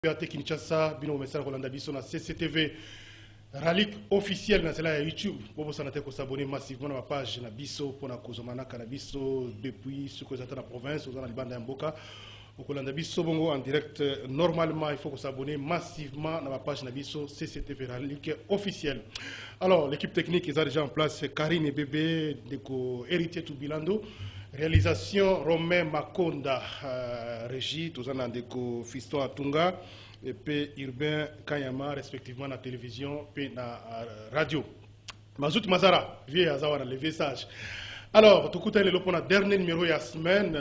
Beate Kinshasa, bino message Rolanda Biso na CCTV Ralik officiel na cela YouTube. Bobo sanate ko s'abonner massivement na ma page na Biso pour na kozomana Biso depuis ce que j'attends la province aux Alibanda Mboka. Au Rolanda Biso bongo en direct normalement il faut s'abonner massivement na ma page na Biso CCTV Ralik officiel. Alors l'équipe technique est déjà en place, Karine et Bébé de héritier tout Bilando. Réalisation Romain Makonda, régie, tous en andeko Fiston Atunga, et puis Urbain Kanyama, respectivement, na télévision et na radio. Mazout Mazara, vieux Azawa, le message. Alors, tout le monde est pour le dernier numéro de la semaine,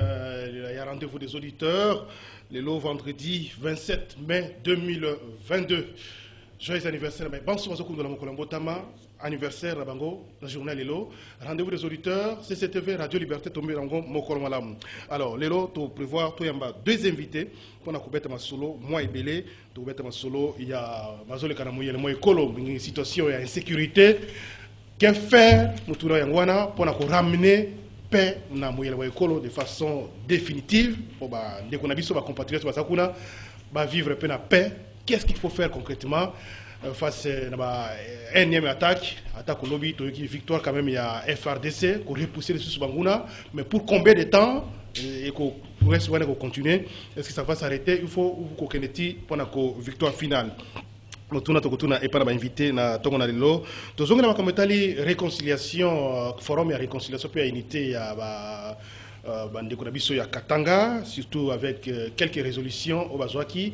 il y a rendez-vous des auditeurs, le vendredi 27 mai 2022. Joyeux anniversaire, mais bonsoir à tous les Tama, anniversaire à Bango, la journée Lelo, rendez-vous des auditeurs, CCTV, Radio Liberté, Tomé Rango, Mokolmalam. Alors, Lelo, tu prévois, tu as deux invités, pour la couper ma solo, moi et Belé, tu couper ma solo, il y a Mazole Kanamouye, le moi et Kolo, une situation, il y a insécurité. Qu'est-ce faire, nous tournons Yangwana, pour ramener paix na Mouye le Kolo de façon définitive, pour dès qu'on a vu sur compatriotes, va vivre la paix. Qu'est-ce qu'il faut faire concrètement face à une énième attaque au lobby, victoire quand même, il y a FRDC, pour repousser les sous-banguna, mais pour combien de temps et qu'on pourrait continuer? Est-ce que ça va s'arrêter? Il faut qu'on pour la victoire finale. Nous avons invité na tongo na lelo tozonga na makamotali réconciliation forum ya réconciliation puis ya unité ya bandeko na biso ya Katanga, surtout avec quelques résolutions au Bazwaki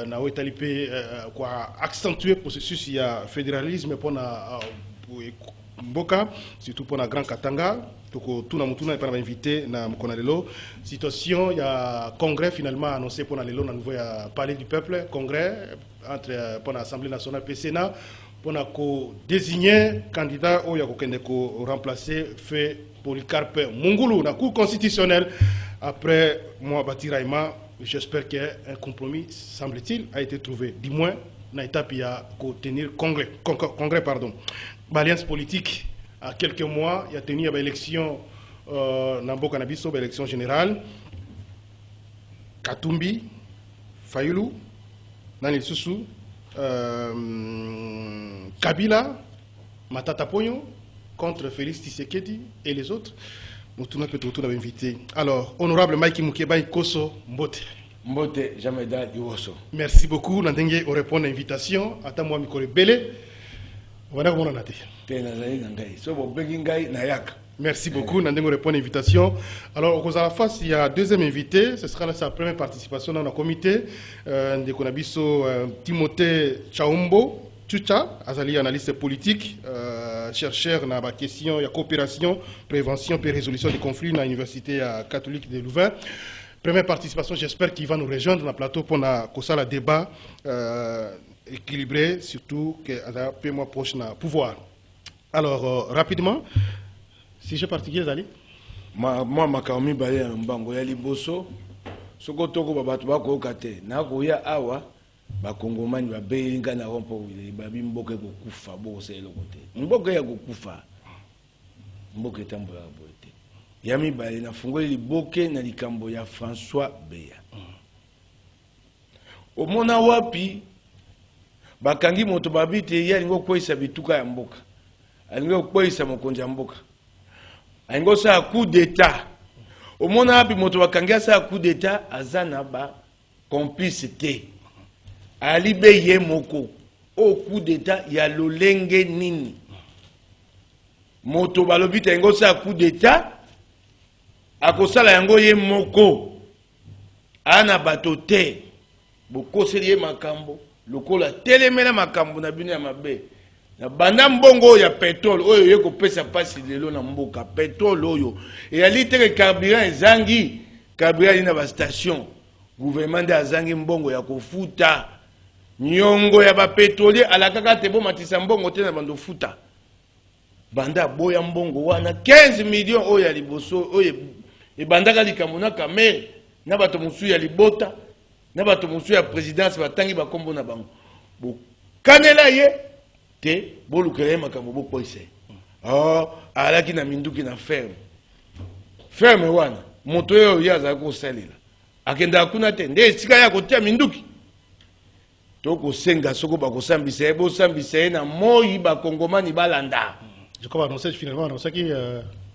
na wetali pe quoi accentuer processus ya fédéralisme pour na Mboka, surtout pour la Grand Katanga. Tout le monde est invité na Mkonalelo. Situation, il y a congrès finalement annoncé pour Nalelo, on nouveau parler du peuple, congrès entre pour l'Assemblée nationale et le Sénat pour désigner candidat où il y a remplacer fait Polycarpe Mungulu na Cour constitutionnelle après moi Batiraima. J'espère qu'un compromis, semble-t-il, a été trouvé. Du moins, na étape il y a tenir congrès pardon. L'alliance politique, à quelques mois, il y a tenu une élection dans Canabiso, une élection générale. Katumbi, Fayoulou, Nani Soussou, Kabila, Matata Ponyo, contre Félix Tshisekedi et les autres. Nous avons invité. Alors, honorable Mike Mukeba Koso Mbote. Mbote, Jameda Diwoso. Merci beaucoup. Nous avons répondu à l'invitation. Attends-moi, Mikore Bele. Merci beaucoup, Nandeng répond à l'invitation. Alors, au face, il y a un deuxième invité, ce sera sa première participation dans le comité. De Konabiso Timothée Chaumbo, Tchucha, Azali, analyste politique, chercheur dans la question de coopération, prévention et résolution des conflits dans l'Université catholique de Louvain. Première participation, j'espère qu'il va nous rejoindre dans le plateau pour le débat. Équilibré, surtout que un peu moins proche du pouvoir. Alors, rapidement, si je particulier, Zali. Moi, Makaomi Baye Mbango ya liboso, sokotoko babatu bako kate, na koya awa, bakongomani babelinga na rompo babi mboke ko kufa bo selo kote. Mboke ya kufa. Mboke tambo ya bote. Yami Baye na fungoli liboke na likambo ya François Beya. Omona wapi bakangi moto babite yalingo kwesa bituka ya mboka alingo kwesa mokonzi ya mboka alingo sa coup d'état omona api moto bakangi sa coup d'état azana ba complicité alibe ye moko au coup d'état ya lolenge nini moto balobite alingo sa coup d'état akosala yango ye moko ana batote bokoseli ye makambo lokola telemela makambo na bino ya mabe na banda mbongo ya pétrole oyo yeko pesa pasi lelo na mboka pétrole oyo et ali teke carburant ezangi carburant na ba station gouvernement azangi mbongo ya kofuta nyongo ya ba pétrolier alakaka te bo matisa mbongo te na bando futa banda boya mbongo wana 15 millions oyo ya liboso oyo e bandaka likambo na kamere na bato musu ya libota na bato musu ya présidence batangi bakombo na bango bo kanela ye te bolukele makambo bo poise alaki na minduki na ferme wana moto yo yaza ko salela akenda kuna te nde sika ya kotia minduki toko senga soko bakosambisa ye bosambisa ye na moi bakongomani balanda. Je crois annoncer finalement annoncer qui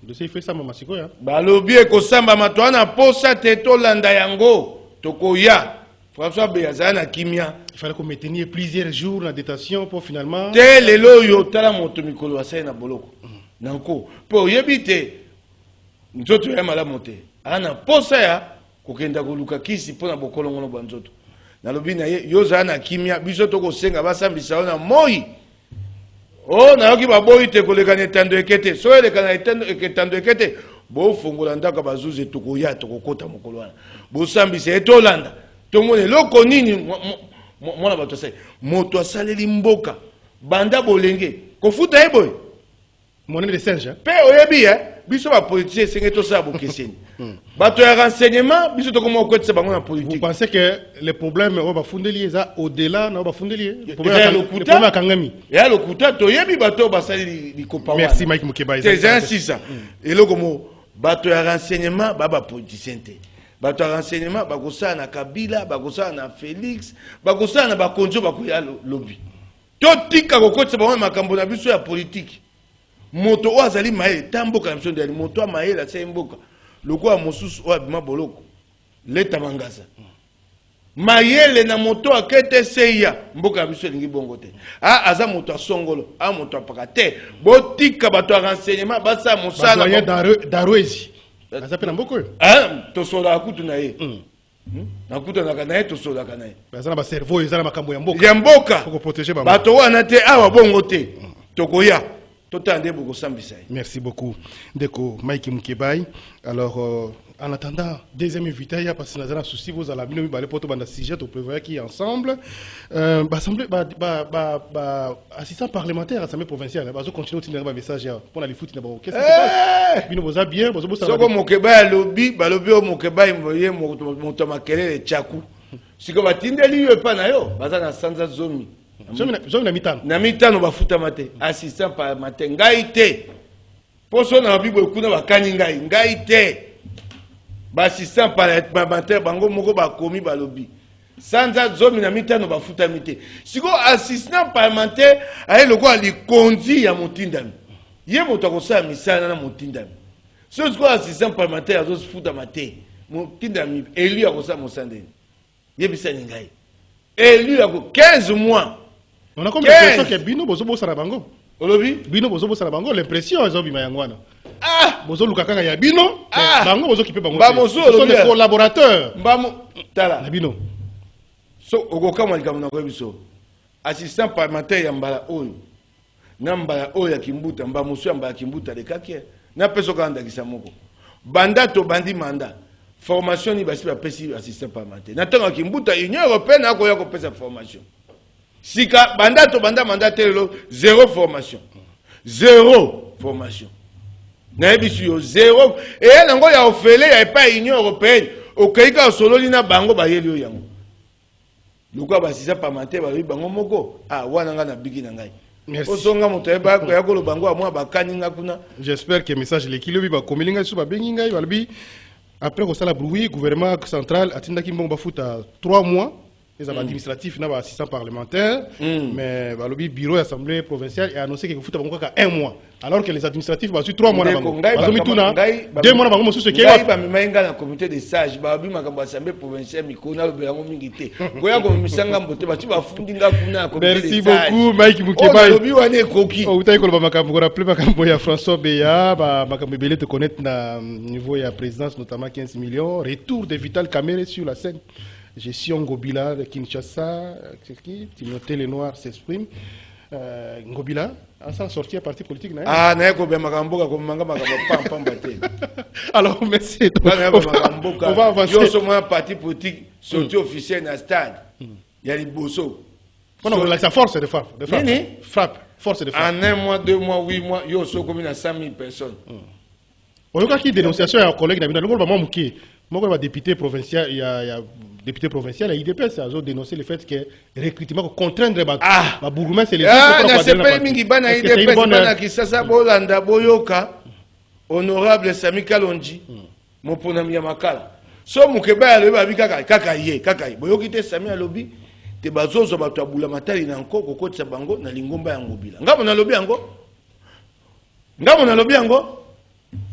dossier fait ça mama sikoya. Balobi ekosamba matwana posa te tolanda yango tokoya. François Beyaza na kimia. Il fallait qu'on maintenir plusieurs jours en détention pour finalement. Te lelo yo tala moto mikolo asai na boloko. Nanko po yebite nzoto ya mala mote. Ana posa ya kokenda koluka kisi pona bokolongono banzoto. Nalobi na ye yoza na kimia biso tokosenga basambisa na moi. Oh na yoki baboyi te koleka ne tando ekete. So eleka na tando ekete. Bo fongola ndaka bazuze tokoya tokokota mokolo wana. Bo sambisa etolanda. Tomone loko nini mwana bato sai moto asaleli mboka banda bolenge kofuta eboy monnaie de singe pe oyebi biso ba politicien senge to sa bokeseni bato ya renseignement biso to komo kwetsa bango na politique. Vous pensez que les problèmes on va fondeli ça au-delà na ba fondeli le problème akangami ya lokuta to yebi bato basali likopa. Merci Mike Mukeba. C'est ainsi ça eloko mo bato ya renseignement ba politicien te. Bato ya renseignement bakosala na Kabila, bakosala na Félix, bakosala na bakonjo bakoya lobby. To tika kokotsa bango makambo na biso ya politique. Moto o azali maele tamboka na biso ndali moto a maele asa mboka. Loko ya mosusu o abima boloko. Leta mangasa. Mayele na moto akete seya mboka ya biso lingi bongo te. Ah aza moto asongolo, ah moto apakate. Botika bato ya renseignement basa mosala Daroezi. Ça peut n'importe quoi. Ah, to sola akutu na ye. Na kuta na kana ye to sola kana ye. Bazana ba cerveau ezala makambo ya mboka. Ya mboka. Faut protéger ba. Bato wana te awa bongo te. Tokoya. Totande boko sambisa. Merci beaucoup. Deko Mike Mukebai. Alors en attendant deuxième invité il y a parce que nous avons souci vous allez nous parler pour tout bande sujet au prévoir qui ensemble assemblée assistant parlementaire assemblée provinciale va continuer au tirer un message pour aller foutre d'abord qu'est-ce qui se passe bino boza bien boza boza soko Mukebai lobi balobi o Mukebai moye moto makelele chaku siko batindeli yo pa na yo baza na sanza zomi zomi na mitano bafuta mate assistant parlementaire ngai te poso na bibo kuna bakani ngai te. Assistant parlementaire bango moko bakomi balobi sanza zomi na mitano bafuta mite siko assistant parlementaire aye loko ali kondi ya motindami ye moto akosala misala na motindami so siko assistant parlementaire azofuta mate motindami élu akosala mosandeni yebisani ngai élu ako 15 mois on a comme l'impression que bino bozo bosala bango olobi bino bozo bosala bango l'impression ezobima yangwana. Ah, bozo lukakanga ya bino, bango bozo kipe bango. Ce sont des collaborateurs. Mbamo tala. Bino. So ogoka mwalika mna kwa biso. Assistant parlementaire ya mbala oyo. Na mbala oyo ya Kimbuta, mbamo so ya mbala Kimbuta de kake. Na peso kanda kisamoko. Banda to bandi manda. Formation ni basi ba pesi assistant parlementaire. Na tanga Kimbuta Union européenne akoya ko pesa formation. Sika banda to banda mandataire lo zéro formation. Zéro formation. Naibisio zéro et nango ya ofele ya pas Union européenne okaika sololi na bango bayeli yango luka basisa pamate ba bango moko wana nga na bigi na ngai osonga moto eba ko ya kolo bango amwa bakani nga kuna. J'espère que message l'équilibre ba komelinga so ba bengi ngai balbi après ko sala bruit gouvernement central atindaki mbongo bafuta 3 mois les administratifs na ba assistant parlementaire mais balobi bureau assemblée provinciale et annoncé que futa bango ka 1 mois alors que les administratifs ba su 3 mois na bango bazomituna 2 mois na bango mosusu ke ba mimenga na comité de sages ba bi makambo assemblée provinciale mikona lo belango mingi te koya ko misanga mbote ba tu ba fundi nga kuna comité de sages. Merci beaucoup Mike Mukeba. Lobi wane koki o utai ko ba makambo ko rappeler makambo ya François Beya ba makambo belé te connaître na niveau ya présidence notamment 15 millions retour de Vital Kamerhe sur la scène. Gestion Ngobila de Kinshasa, Timothée Lenoir s'exprime. Ngobila, en s'en sortir à parti politique. Ah, n'a pas makamboka comme manga pam baté. Alors, merci. On va avancer. Yo sommes un parti politique sorti officiel dans le stade. Il y a les bosso. Non, sa force de frappe. Frappe. Force de frappe. En 1 mois, 2 mois, 8 mois, yo sommes comme 100 000 personnes. On a qui dénonciation à un collègue d'Abina. Le gouvernement Mouké. Moi, député provincial, il y a député provincial à IDPS a dénoncé le fait que le recrutement contraindre ma bourgmestre c'est les honorable Sami Kalonji mopona Makala so Mukeba alobi kaka ye boyoki te Sami alobi te bazozo bato abula matali na nko kokotisa bango na lingomba ya ngobila ngamo na lobi yango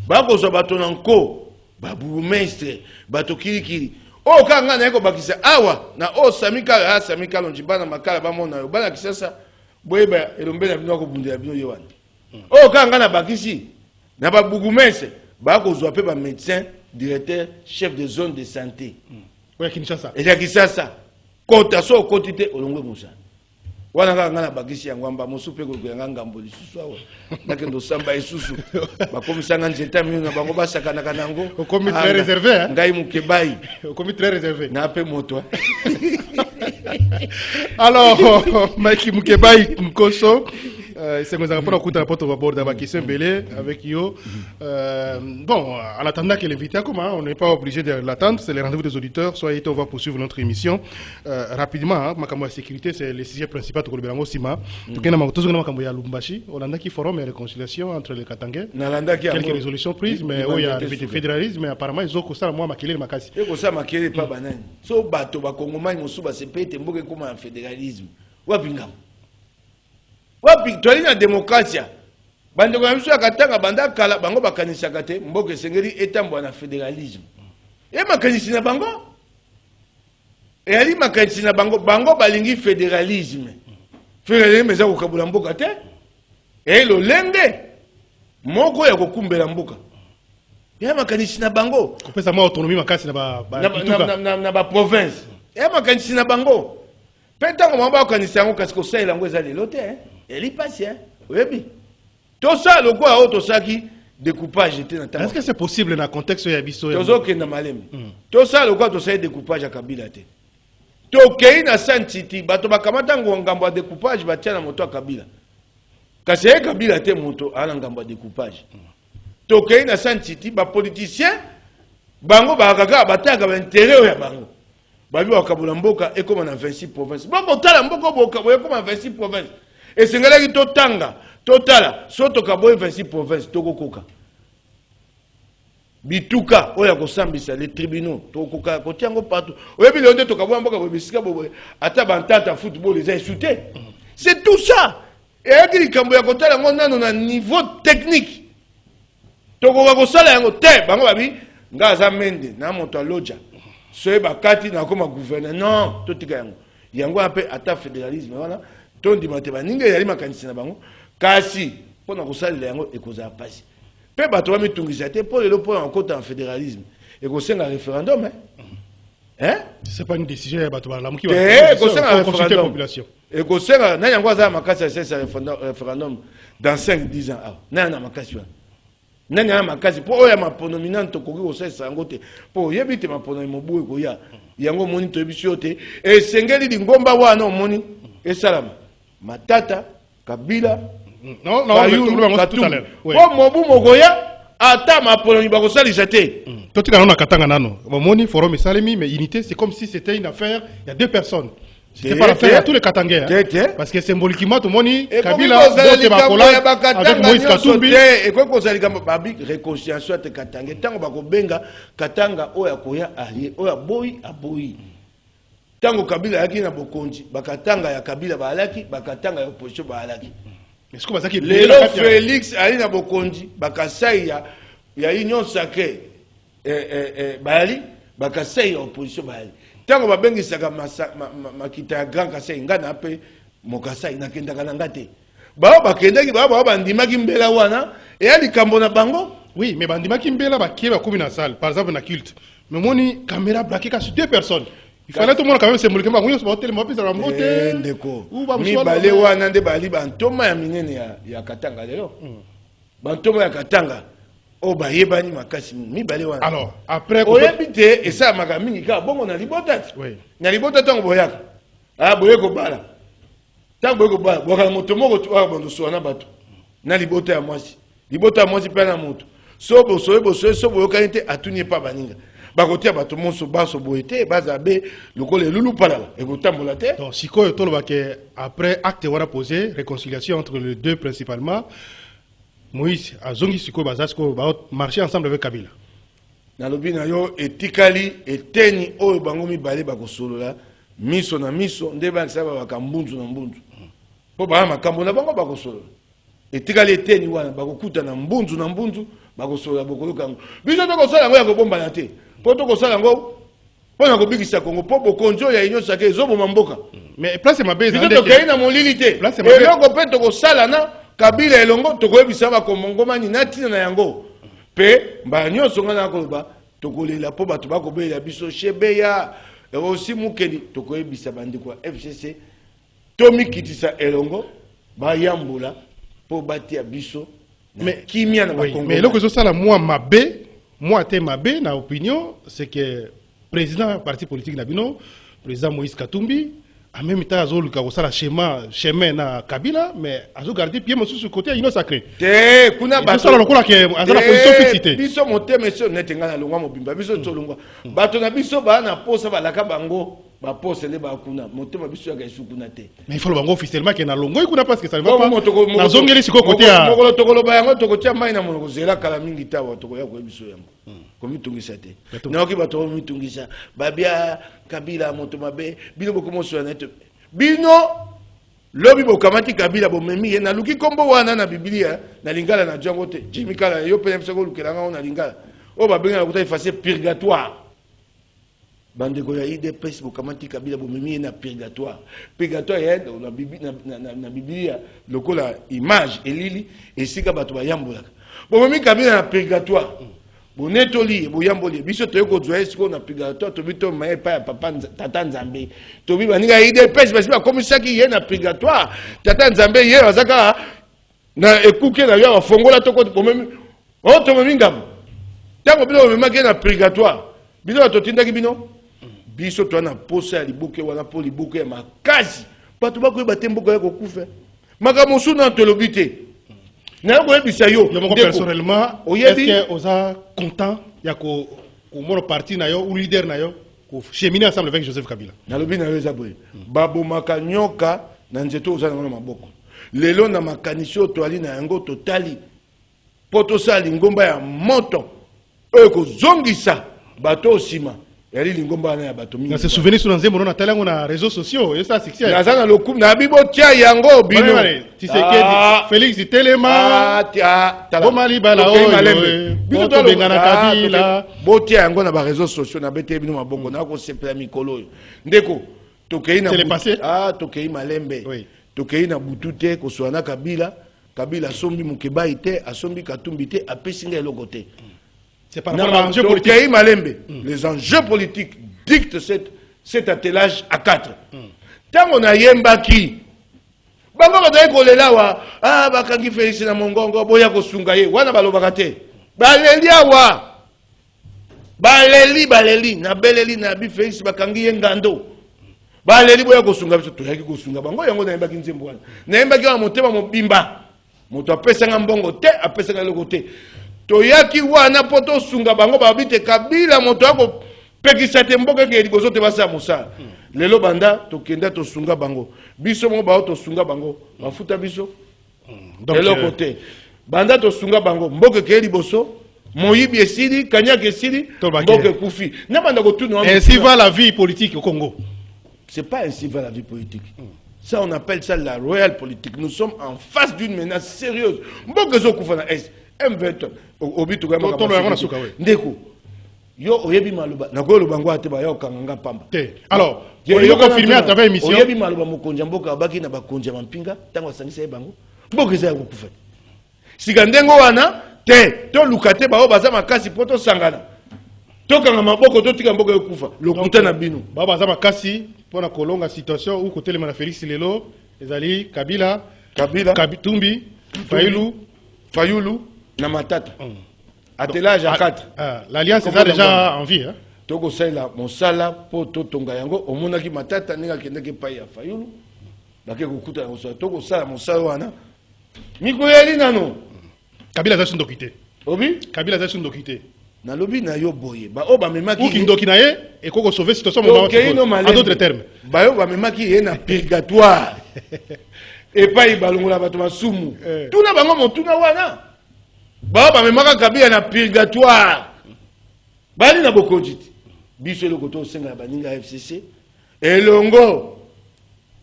bakozwa bato na nko babourgmestre bato kirikiri o kanga na yeko bakisa awa na o samika samika lonjibana makala bamona yo bana kisasa boyeba elombela bino ko bundela bino yewana o kanga na bakisi na babourgmestre bakozwa pe ba médecin directeur chef de zone de santé oya Kinshasa et ya kisasa kota so kotite olongwe musa wana kanga na bakisi yango amba musupe ko yanga ngambo lisusu awa nakendo samba isusu bakomisanga nzeta mino na bango basakana kanango komi très réservé hein ngai mukebai komi très réservé na pe moto alors Mike Mukebai Nkoso c'est nous avons pas la porte au bord de la question belé avec yo bon en attendant que l'invité comment on n'est pas obligé de l'attendre c'est les rendez-vous des auditeurs soyez on va poursuivre notre émission rapidement makambo ya sécurité c'est le sujet principal de Kolobelango Sima tukena makotozo na makambo ya Lubumbashi on a qui forum et réconciliation entre les Katangais quelques résolutions prises mais il y a le fédéralisme mais apparemment ils ont constat moi makelele makasi et ça makelele pas banani so bato ba kongomani mosuba se pete mboke comme un fédéralisme wapinga wapi toali na démocratie bandeko ya biso ya Katanga banda kala bango bakanisaka te mboka esengeli etambwa na fédéralisme e makanisi na bango e ali makanisi na bango bango balingi fédéralisme eza kokabula mboka te e lolenge moko ya kokumbela mboka e makanisi na bango kopesa ma autonomie makasi na ba province e makanisi na bango pe ntango bango bakanisi yango kasi kosalela yango eza lelo te elle passe hein oui tout ça le quoi auto saki découpage était dans est-ce que c'est possible dans le contexte ya biso tozo kenda malem tout ça le quoi to ça découpage à Kabila te to kei na santiti bato bakamata ngambo ya découpage batia na moto ya Kabila kasi Kabila te moto ala ngambo ya découpage to kei na santiti ba politicien bango bakaka bataka ba intérêt ya bango babi wakabula mboka ekoma na 26 provinces boko tala mboka boka ekoma 26 provinces et c'est là que totanga totala soto kaboye 26 provinces tokokoka bituka oya kosambisa les tribunaux tokoka kotiango partout oyebi le onde tokaboya mboka bobisika bobo ata bantata football les a shooté c'est tout ça et akili kambo ya kotala ngo nano na niveau technique tokoka kosala yango te bango babi ngaza mende na moto aloja soyeba kati na koma gouverneur non totika yango yango ape ata fédéralisme voilà tondi mateba ninga yali makanisi na bango kasi pona kosalela yango ekozala pasi pe bato ba mitungisa te po lelo po encore en fédéralisme ekosenga référendum hein c'est pas une décision ya bato ba lamuki ba ekosenga référendum ekosenga na yango azala makasi ya sesa référendum dans 5-10 ans na makasi wa nani na makasi po oya mapono minanto koki kosesa yango te po yebi te mapono mobu ekoya yango moni to biso te esengeli lingomba wana omoni esalama Matata, Kabila, non, tout à l'heure. Pour Mobu Mogoya, ata ma poloni bakosali jate. Toi tu as Katanga nano. Moni forum et salemi mais unité c'est comme si c'était une affaire il y a deux personnes. C'était pas l'affaire à tous les Katangais parce que symboliquement tout moni Kabila vote bakola avec Moïse Katumbi et quoi qu'on s'ali comme babi réconciliation te Katanga tango bakobenga Katanga oya koya allié oya boy aboyi. Tango Kabila yaki na bokonji bakatanga ya Kabila balaki bakatanga ya opposition balaki est-ce que bazaki lelo Félix ali na bokonji bakasai ya union sacrée bali bakasai ya opposition bali tango babengisaka makita ya grand kasai ngana pe mokasai nakendaka na ngate bao bakendaki bao bandimaki mbela wana et ali kambo na bango oui mais bandimaki mbela bakieba komi na salle par exemple na culte mais moni caméra braquée sur deux personnes. Il fallait tout le monde quand même symboliquement. Oui, on se bat tellement plus à la montée. Mi balé wana nde bali bantoma ya minene ya Katanga lelo. Bantoma ya Katanga. O ba yebani makasi mi balé wana. Alors, après o yebite et ça maka mingi ka bongo na libota. Oui. Na libota tango boyaka. Ah boyeko bala. Tango boyeko bala, boka moto moko tu a bondo soana bato. Na libota ya mwasi. Libota ya mwasi pe na moto. Sobo yokanite atuni pa baninga. Bakotia bato monso baso boete bazabe lokole lulu palala et kotambola te. Donc sikoyo toloba ke après acte wara posé réconciliation entre les deux principalement Moïse azongi sikoyo bazasko ba marcher ensemble avec Kabila. Na lobi na yo etikali eteni oyo bango mibale bakosolola miso na miso nde bakisa bakambunzu na mbunzu po ba makambo na bango bakosolo etikali eteni wana bakokuta na mbunzu bakosolo bokoluka ngo biso tokosala ngo ya kobomba na te po tokosala ngo pona kobikisa Kongo po bokonjo ya inyo sake ezoboma mboka mais place mabe biso tokei na molili te eloko pe tokosala na Kabila elongo tokoyebisa bakongomani na tina na yango pe mbala nyonso nga na koloba tokolela po bato bakobelela biso shebeya aussi mukeli tokoyebisa bandeko ya FCC tomikitisa elongo bayambula po batia biso mais kimia na bakongomani mais eloko ezosala moi te mabe na opinion c'est que président parti politique na bino président Moïse Katumbi en même temps azoluka kosala chemin na Kabila mais azo garder pied mosusu côté ino sacré te kuna bato sala lokola ke azala position fixe biso motema eso netenga na longwa mobimba biso tolongwa bato na biso ba na posa balaka bango ba posa le ba kuna motema biso ya kaisu kuna te mais il faut bango officiellement que na longo kuna parce que ça ne va pas na zongeli siko côté ya mokolo tokolo ba yango tokotia mai na monoko zela kala mingi tawa tokoya ko biso yango komitungisa te naoki bato komitungisa babia Kabila moto mabe bino bokomoso na te bino lobi bokamati Kabila bomemi ye na luki kombo wana na Biblia na lingala na jango te jimikala yo pe msako lukelanga na lingala o babenga na kuta effacer purgatoire bandeko ya IDPS bokamati Kabila bomemi ye na purgatoire ya na Biblia lokola image elili esika bato bayambolaka bomemi Kabila na purgatoire bonetoli boyamboli biso toyeko joye siko na purgatoire to bito maye pa ya papa tata Nzambe to bi baninga IDPS basi ba komisaki ye na purgatoire tata Nzambe ye azaka na ekuke na yo afongola to ko bomemi o to mingam tango bilo bomemaki na purgatoire bilo to tindaki bino biso to na posa ya libuke wana po libuke ya makasi bato bakoyeba te mboka ya kokufa makambo suna tolobite na ko ebisa yo personnellement est-ce que oza content ya ko mon parti na yo ou leader na yo ko cheminer ensemble avec Joseph Kabila na lobi na yo za boye babo makanyoka na nzeto oza na maboko lelo na makanisho to ali na yango totali poto sali ngomba ya moto ko zongisa bato osima yali lingomba na ya bato mingi na se souvenir sur nzembo na talango na réseaux sociaux et ça succès na zana lokum na bibo tia yango bino tu sais que Félix Telema bomali bala oyo bino to bengana Kabila bo tia yango na ba réseaux sociaux na bete bino mabongo na ko sepela mikolo oyo ndeko tokei na tokei malembe tokei na butute ko swana Kabila sombi mukeba ite asombi Katumbi te apesinga eloko te. C'est par rapport à l'enjeu politique. Les enjeux politiques dictent cet attelage à 4. Tant on a yembaki, bango badai kolela wa bakangi Félix na mongongo boya kosunga ye wana balobaka te. Baleli awa. Baleli na beleli na bi Félix bakangi ye ngando. Baleli boya kosunga biso toyaki kosunga bango yango na yembaki nzembo wana. Na yembaki wa motema mobimba. Moto apesanga mbongo te apesanga loko te. Toyaki wana poto sunga bango babite Kabila moto ako pekisa te mboka ke liboso te basa musa lelo banda tokenda to sunga bango biso mo ba to sunga bango bafuta biso lelo côté banda to sunga bango mboka ke liboso moyibi esili kanyaka esili mboka kufi na banda ko tuna ainsi va la vie politique au Congo. C'est pas ainsi va la vie politique. Ça on appelle ça la royale politique. Nous sommes en face d'une menace sérieuse mboka zo kufa na est M20 obitu kama ndeko yo oyebi maluba nakolo bango ate ba yo kanganga pamba alors yo confirmer à travers émission oyebi maluba mokonja mboka baki na bakonja mampinga tango asangisa bango mboka za kokufa sika ndengo wana te to lukate ba o baza makasi poto sangana to kanga maboko to tika mboka yokufa lokuta na bino ba baza makasi pona kolonga situation ou côté le Félix lelo ezali Kabila Katumbi Fayulu na matata attelage à 4 l'alliance est déjà en vie hein toko sala mosala po to tonga yango omonaki matata ninga kendeke pa ya Fayulu bake kokuta yango so toko sala mosala wana mikoyeli nano Kabila za sundokite na lobi na yo boye ba o ba memaki ou kindoki na ye et koko sauver situation moment en d'autres termes ba yo ba memaki ye na purgatoire et pas ibalongola bato masumu tuna bango motuna wana ba memaka Kabila na purgatoire bali na bokonjiti biso eloko to senga baninga FCC elongo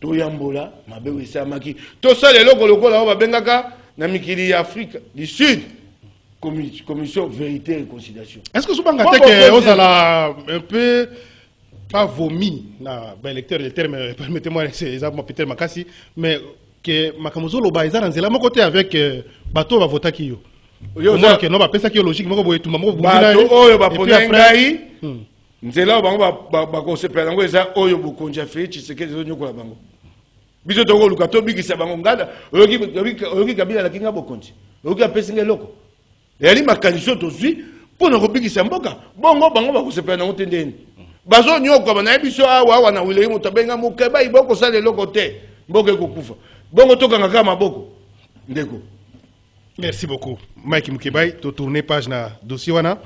toyambola mabe esamaki tosala eloko lokola oyo babengaka na mikili ya Afrique du Sud commission vérité et réconciliation. Est-ce que souvent que vous avez un peu pas vomi na ben lecteur le terme permettez-moi c'est peut-être makasi mais que makamuzo lo ba ezana nzela moko te avec bato ba vota kiyo yo ça que non ba pesa kiyo logique moko boye tuma moko bato oyo ba pona ngai nzela bango ba konsepela ngo eza oyo bokonja fe Tshisekedi zo nyokola bango biso toko luka to bikisa bango ngada oyoki kabila la kinga bokonji oyoki apesinga loko yali makanisi tozwi mpona kobikisa mboka bongo bango bakosepela nango te ndeni bazonyoka banaye biso awa na wilei moto abenga mokeba iboko sala eloko te mboka ekokufa bongo tokanga kaka maboko ndeko. Merci beaucoup Mike Mukebai to tourner page na dossier wana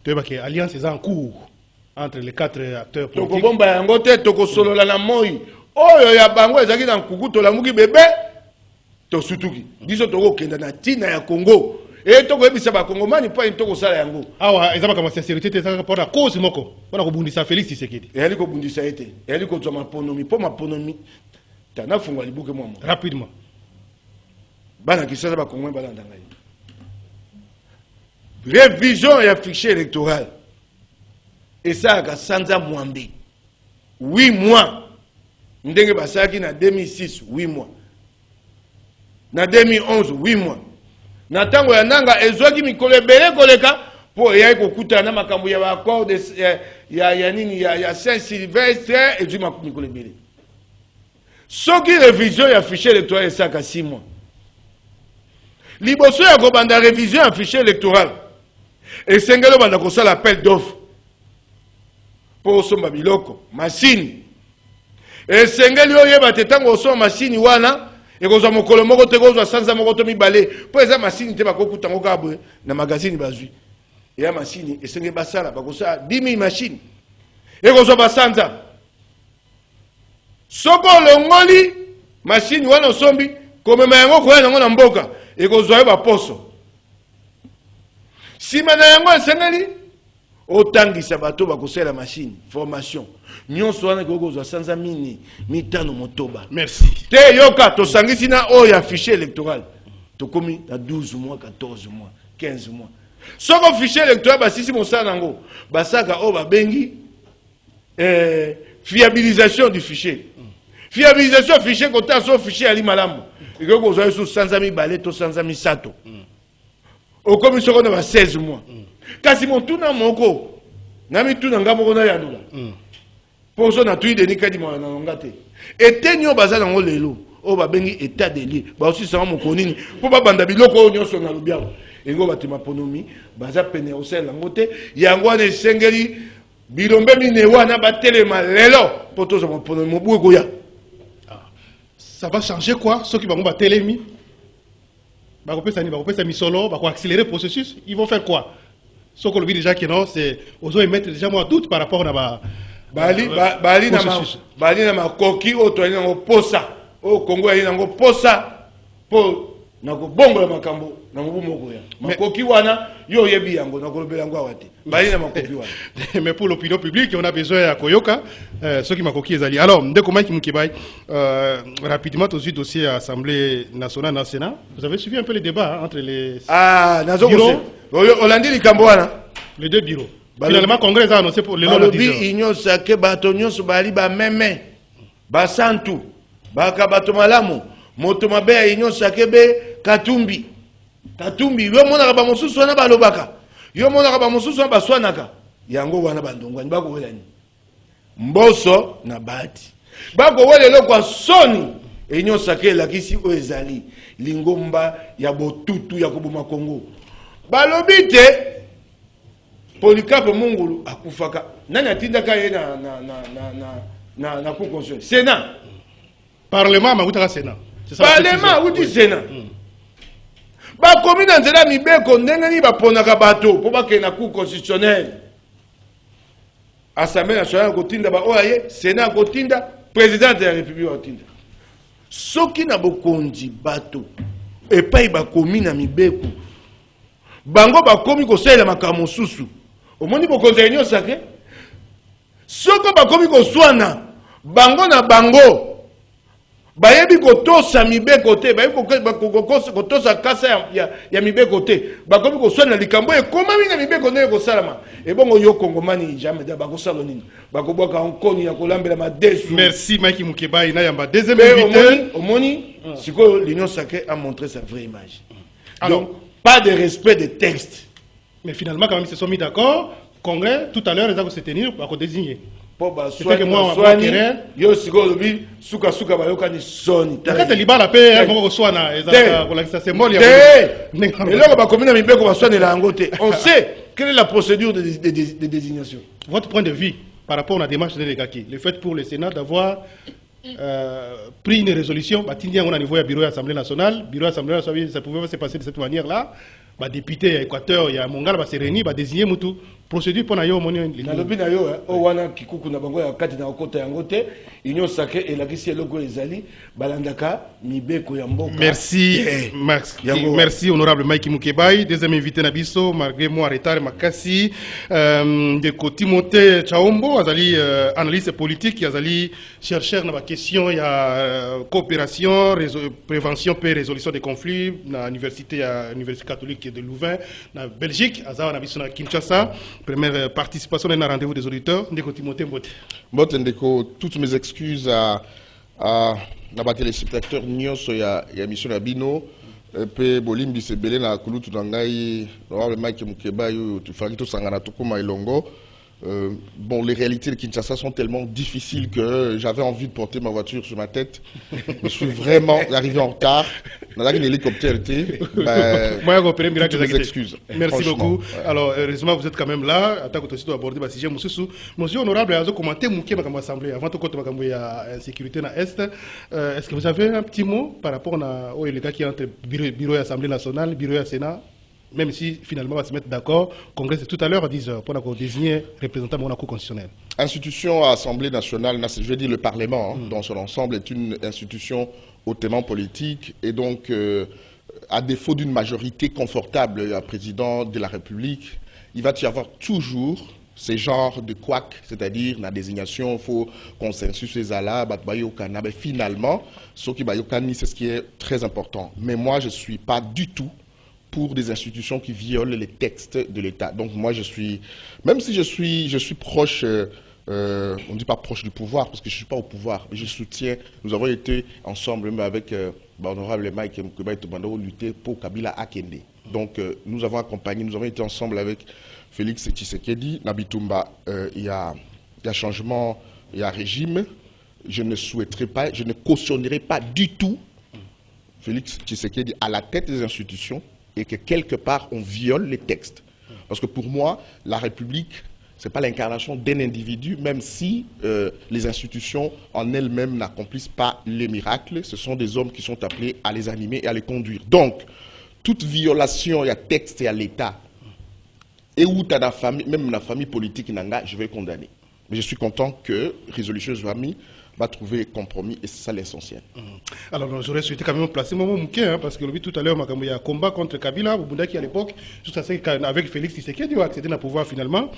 toyeba ke alliance est en cours entre les 4 acteurs politiques tokobomba yango te tokosolola na moi oyo ya bango ezaki na nkuku tolamuki bebe tosutuki biso tokokenda na ntina ya Congo et tokoyebisa bakongomani mpo ayini tokosala yango awa eza makambo ya sincérité te ezaka mpona cause moko mpona kobundisa Félix Tshisekedi eyali kobundisa ye te eyali kozwa maponomi mpo maponomi tanafungwa libuke mwa moko rapidement bana kisasa bakongomani balanda ngai révision ya fichier électoral esalaka sanza mwambe 8 mois ndenge basalaki na 2006 8 mois na 2011 8 mois na tango ya nanga ezwaki mikolo ebele koleka po eyai kokutana na makambo ya accord ya nini ya Saint-Sylvestre ezwi mikolo ebele soki révision ya fichier électoral esalaka 6 mois liboso ya kobanda révision ya fichier électoral esengeli obanda kosala appel d'offre po osomba biloko masini esengeli oyeba te ntango osomba masini wana ekozwa mokolo moko te kozwa sanza moko to mibale po eza masini te bakokuta ngo kaka boye na magazine bazwi eya masini esengeli basala bakosala 10,000 machine ekozwa basanza soko olongoli masini wana osombi komema yango koya nango na mboka ekozwa yo baposo nsima na yango esengeli otangisa bato bakosala machine formation nyonso wana kokozwa sanza mini mitano motoba. Merci te yoka tosangisi na oyo ya fichier électoral tokomi na 12 mois 14 mois 15 mois soko fichier électoral basisi mosala nango basaka oyo babengi fiabilisation du fichier fiabilisation fichier kota so fichier ali malamu ikoki kozwa yo so sanza mibale to sanza misato okomi soko na ba 16 mois kasi motuna moko na mituna nga moko na yandula poso na tuyi deni kadi mwana na longa te etenyo baza nango lelo o babengi état de lieu ba aussi sama mokonini po babanda biloko oyo nyonso na lobiawo engo batima ponomi baza pene osela ngo te yango wana esengeli bilombe mine wana batelema lelo po toza moponomi mobuwe koya. Ça va changer quoi ceux qui vont batelemi bakopesa misolo bako accélérer le processus ils vont faire quoi ce qu'on le dit déjà que non c'est aux émettre déjà moi doute par rapport à bali na makoki oto na posa o Congo ya ngo posa po na ko bongo la makambo na ngubu moko ya makoki wana yo yebi yango na kolobela yango awate bali na makoki wana mais pour l'opinion publique on a besoin ya koyoka ceux qui makoki ezali alors ndeko Mike Mukebai rapidement tout de suite dossier à Assemblée nationale na Sénat vous avez suivi un peu les débats entre les nazo ko olandi likambo wana les deux bureaux. Finalement, le Congrès a annoncé pour les lois de 10 heures. L'Union sake batonyo subali ba meme ba santu ba kabato malamu moto mabe ya Union sake be katumbi yo mona ba mosusu wana ba lobaka yo mona ba mosusu wana ba swanaka yango wana bandongwa ni bako welani mboso na bati bako welelo kwa soni Union sake lakisi o ezali lingomba ya botutu ya koboma Kongo balobite Polikapo Mungulu akufaka nani atindaka ye na cour constitutionnelle Sénat Parlement makutaka Sénat Parlement uti Sénat ba komi na nzela mibeko ndenge ni baponaka bato po bakende na cour constitutionnelle Assemblée nationale kotinda ba oye Sénat kotinda président de la République kotinda soki na bokonzi bato epai ba komi na mibeko bango ba komi kosalela makambo mosusu omoni bokonzi ya Union sake soko bakomi koswana bango na bango bayebi kotosa mibeko te bayebi kotosa kasa ya mibeko te bakomi koswana likambo ekomami na mibeko ndenge kosalama ebongo yo kongomani jamais da bakosala nini bakobwaka nkoni ya kolambela madesu. Merci Mike Mukebai na yamba deuxième invité omoni sikoyo l'Union sacrée a montré sa vraie image. Alors, donc pas de respect des textes. Mais finalement quand même ils se sont mis d'accord. Congrès tout à l'heure ils ont se tenir pour désigner. C'était que moi yo siko lobi suka bayoka ni soni takata libala pe ngoko swana ezaka kolakisa symbole ya eloko bakomina mibeko baswanela yango te. On sait quelle est la procédure de désignation. Votre point de vue par rapport à la démarche de l'Egaki, le fait pour le Sénat d'avoir pris une résolution, batindi yango na niveau ya bureau de l'Assemblée nationale, ça pouvait se passer de cette manière-là. Député à Équateur, il y a Mongala, se réunit, désigner Moutou. Procédure pour Nayo, Monio. Nalobi Nayo, Owana Kikuku Nabango, Kati na Okota Yangote, Union Sacrée et la Kissi Logo Ezali, Balandaka, Mibeko Yamboka. Merci, Max. Merci, honorable Mike Mukebai. Deuxième invité Nabiso, malgré moi, retard, Makassi, de Timothée Chaombo, Azali, analyste politique, Azali, chercheur dans la question, il y a coopération, prévention et résolution des conflits, dans l'université catholique de Louvain, en Belgique, Azali, Nabiso, Kinshasa. Première participation à un rendez-vous des auditeurs. Ndeko Timothée Mbote. Mbote Ndeko, toutes mes excuses à les téléspectateurs nyonso ya mission ya bino pe bolimbi sebele na kulutu na ngai le Mike Mukebai tu faki to sangana to koma ilongo. Bon, les réalités de Kinshasa sont tellement difficiles que j'avais envie de porter ma voiture sur ma tête. Je suis vraiment arrivé en retard. Dans un hélicoptère, toutes mes excuses. Merci beaucoup. Alors, heureusement, vous êtes quand même là. Attends que tu dois aborder le sujet. Monsieur Honorable, vous avez commenté mon assemblée avant tout côté de la sécurité dans l'Est. Est-ce que vous avez un petit mot par rapport au cas qui est entre bureau et Assemblée nationale, bureau et Sénat? Même si finalement on va se mettre d'accord, Congrès c'est tout à l'heure à 10h pour désigner représentant Monaco constitutionnel. Institution Assemblée nationale, je veux dire le Parlement dans son ensemble est une institution hautement politique et donc à défaut d'une majorité confortable à président de la République, il va y avoir toujours ces genres de couacs, c'est-à-dire la désignation, il faut consensus les ala, mais finalement, ce qui c'est ce qui est très important. Mais moi je ne suis pas du tout pour des institutions qui violent les textes de l'État. Donc moi je suis, même si je suis proche, on ne dit pas proche du pouvoir parce que je ne suis pas au pouvoir, mais je soutiens, nous avons été ensemble même avec l'honorable Mike Mukebai Tobando lutter pour Kabila Akende. Donc nous avons accompagné, nous avons été ensemble avec Félix Tshisekedi, Nabitumba, il y a changement, il y a régime, je ne souhaiterais pas, je ne cautionnerai pas du tout Félix Tshisekedi à la tête des institutions et que quelque part on viole les textes. Parce que pour moi, la République, ce n'est pas l'incarnation d'un individu, même si les institutions en elles-mêmes n'accomplissent pas les miracles, ce sont des hommes qui sont appelés à les animer et à les conduire. Donc, toute violation à texte et à l'État, et où tu as la famille, même la famille politique, je vais condamner. Mais je suis content que Résolution Zouami va trouver compromis et c'est ça l'essentiel. Alors j'aurais souhaité quand même placer Momo Mouké, parce que le but tout à l'heure, il y a un combat contre Kabila, qui à l'époque, juste avec Félix Tshisekedi, a accédé au pouvoir finalement.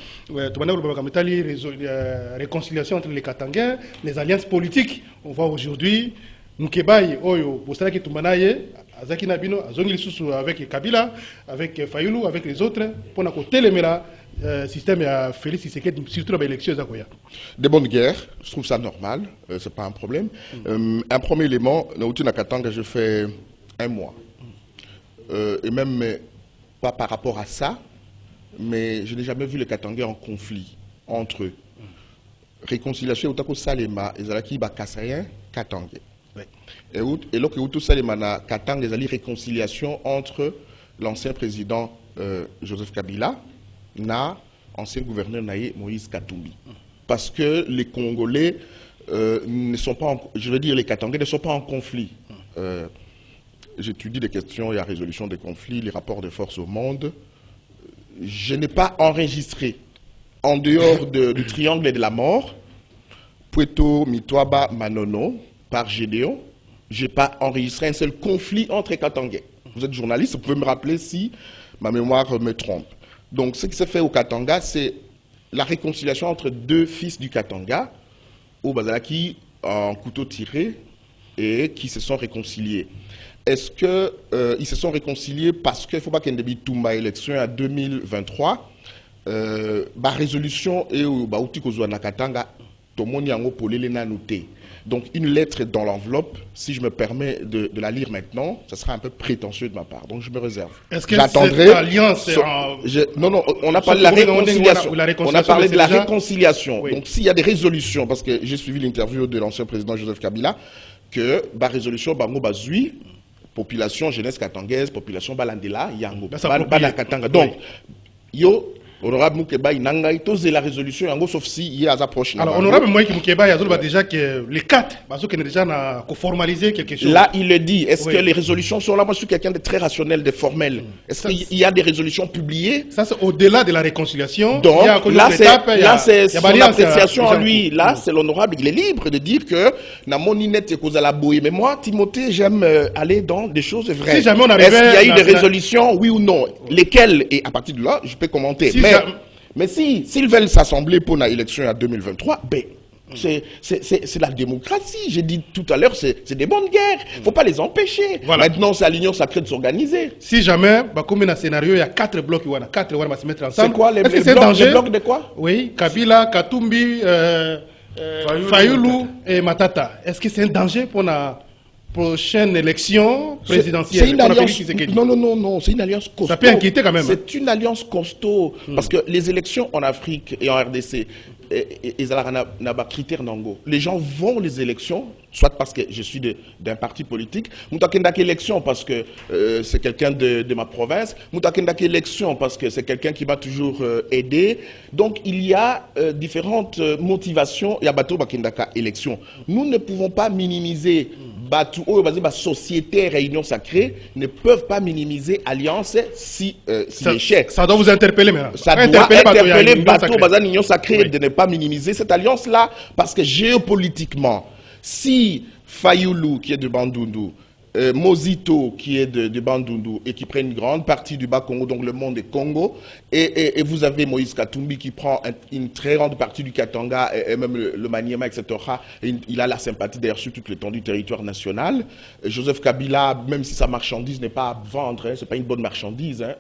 Réconciliation entre les Katangais, les alliances politiques. On voit aujourd'hui, Moukébaï, Oyo, Bostaraki Toumanaye, Azaki Nabino, Azongi Soussou avec Kabila, avec Fayoulou, avec les autres, pour nous téléméla. Système à Félix Tshisekedi, surtout dans l'élection. Des bonnes guerres, je trouve ça normal, c'est pas un problème. Un premier élément, dans Katanga, je fais un mois. Et même pas par rapport à ça, mais je n'ai jamais vu les Katangais en conflit entre eux. Réconciliation, Otako Salema, Ezalaki Bakassayen, Katangais. Et là, Otako Salema na Katanga, Ezali réconciliation entre l'ancien président Joseph Kabila, ancien gouverneur Naye Moïse Katumbi. Parce que les Congolais ne sont pas, je veux dire les Katangais ne sont pas en conflit. J'étudie des questions, il y a résolution des conflits, les rapports de force au monde. Je n'ai pas enregistré, en dehors du triangle de la mort, Pueto, Mitwaba, Manono, par Gédéon, je n'ai pas enregistré un seul conflit entre Katangais. Vous êtes journaliste, vous pouvez me rappeler si ma mémoire me trompe. Donc, ce qui s'est fait au Katanga, c'est la réconciliation entre deux fils du Katanga, au Bazalaki en couteau tiré et qui se sont réconciliés. Est-ce qu'ils se sont réconciliés parce qu'il ne faut pas qu'il y ait une Toumba élection en 2023 la résolution est au Nakatanga, donc une lettre dans l'enveloppe, si je me permets de la lire maintenant, ça sera un peu prétentieux de ma part, donc je me réserve. Est-ce que cette alliance Non, on a parlé de la réconciliation. On a parlé de la réconciliation. Oui. Donc s'il y a des résolutions, parce que j'ai suivi l'interview de l'ancien président Joseph Kabila, que la résolution Bango Bazui, population jeunesse katangaise, population balandela, yango, Katanga. Donc, yo, honorable Moukeba, il tous la résolution, sauf si il y a approche. Alors, honorable Moukeba, il y a déjà que les 4, parce qu'on a déjà formalisé quelque chose. Là, il le dit. Est-ce que les résolutions sont là? Moi, je suis quelqu'un de très rationnel, de formel. Est-ce qu'il y a des résolutions publiées? Ça, c'est au-delà de la réconciliation. Donc, là, c'est son appréciation en lui. Là, c'est l'honorable. Il est libre de dire que Namoninette et Kozalaboui. Mais moi, Timothée, j'aime aller dans des choses vraies. Si jamais on arrivait, est-ce qu'il y a eu des résolutions, oui ou non? Lesquelles? Et à partir de là, je peux commenter. Mais s'ils veulent s'assembler pour l'élection en 2023, ben, c'est la démocratie. J'ai dit tout à l'heure, c'est des bonnes guerres. Il ne faut pas les empêcher. Voilà. Maintenant, c'est à l'Union sacrée de s'organiser. Si jamais, comme dans un scénario, il y a 4 blocs qui vont se mettre ensemble. C'est quoi les blocs de quoi? Oui, Kabila, Katumbi, Fayoulou et Matata. Est-ce que c'est un danger pour la prochaine élection présidentielle? C'est une alliance. Non, c'est une alliance costaud. Ça peut inquiéter quand même. C'est une alliance costaud. Parce que les élections en Afrique et en RDC, ils ont un critère nango. Les gens vont les élections, soit parce que je suis d'un parti politique, Moutakendak élection parce que c'est quelqu'un de ma province, Moutakendak élection parce que c'est quelqu'un qui m'a toujours aidé. Donc il y a différentes motivations. Il y a Bato Bakendaka élection. Nous ne pouvons pas minimiser Batou, société, réunion sacrée, ne peuvent pas minimiser alliance si l'échec. Ça doit vous interpeller maintenant. Ça doit interpeller Batou, Union sacrée, de ne pas minimiser cette alliance-là, parce que géopolitiquement, si Fayoulou, qui est de Bandundu, Mozito, qui est de Bandundu, et qui prend une grande partie du Bas-Congo, donc le monde est Congo, et vous avez Moïse Katumbi qui prend une très grande partie du Katanga, et même le Maniema, etc. Et il a la sympathie d'ailleurs sur toute l'étendue du territoire national. Joseph Kabila, même si sa marchandise n'est pas à vendre, hein, ce n'est pas une bonne marchandise, hein,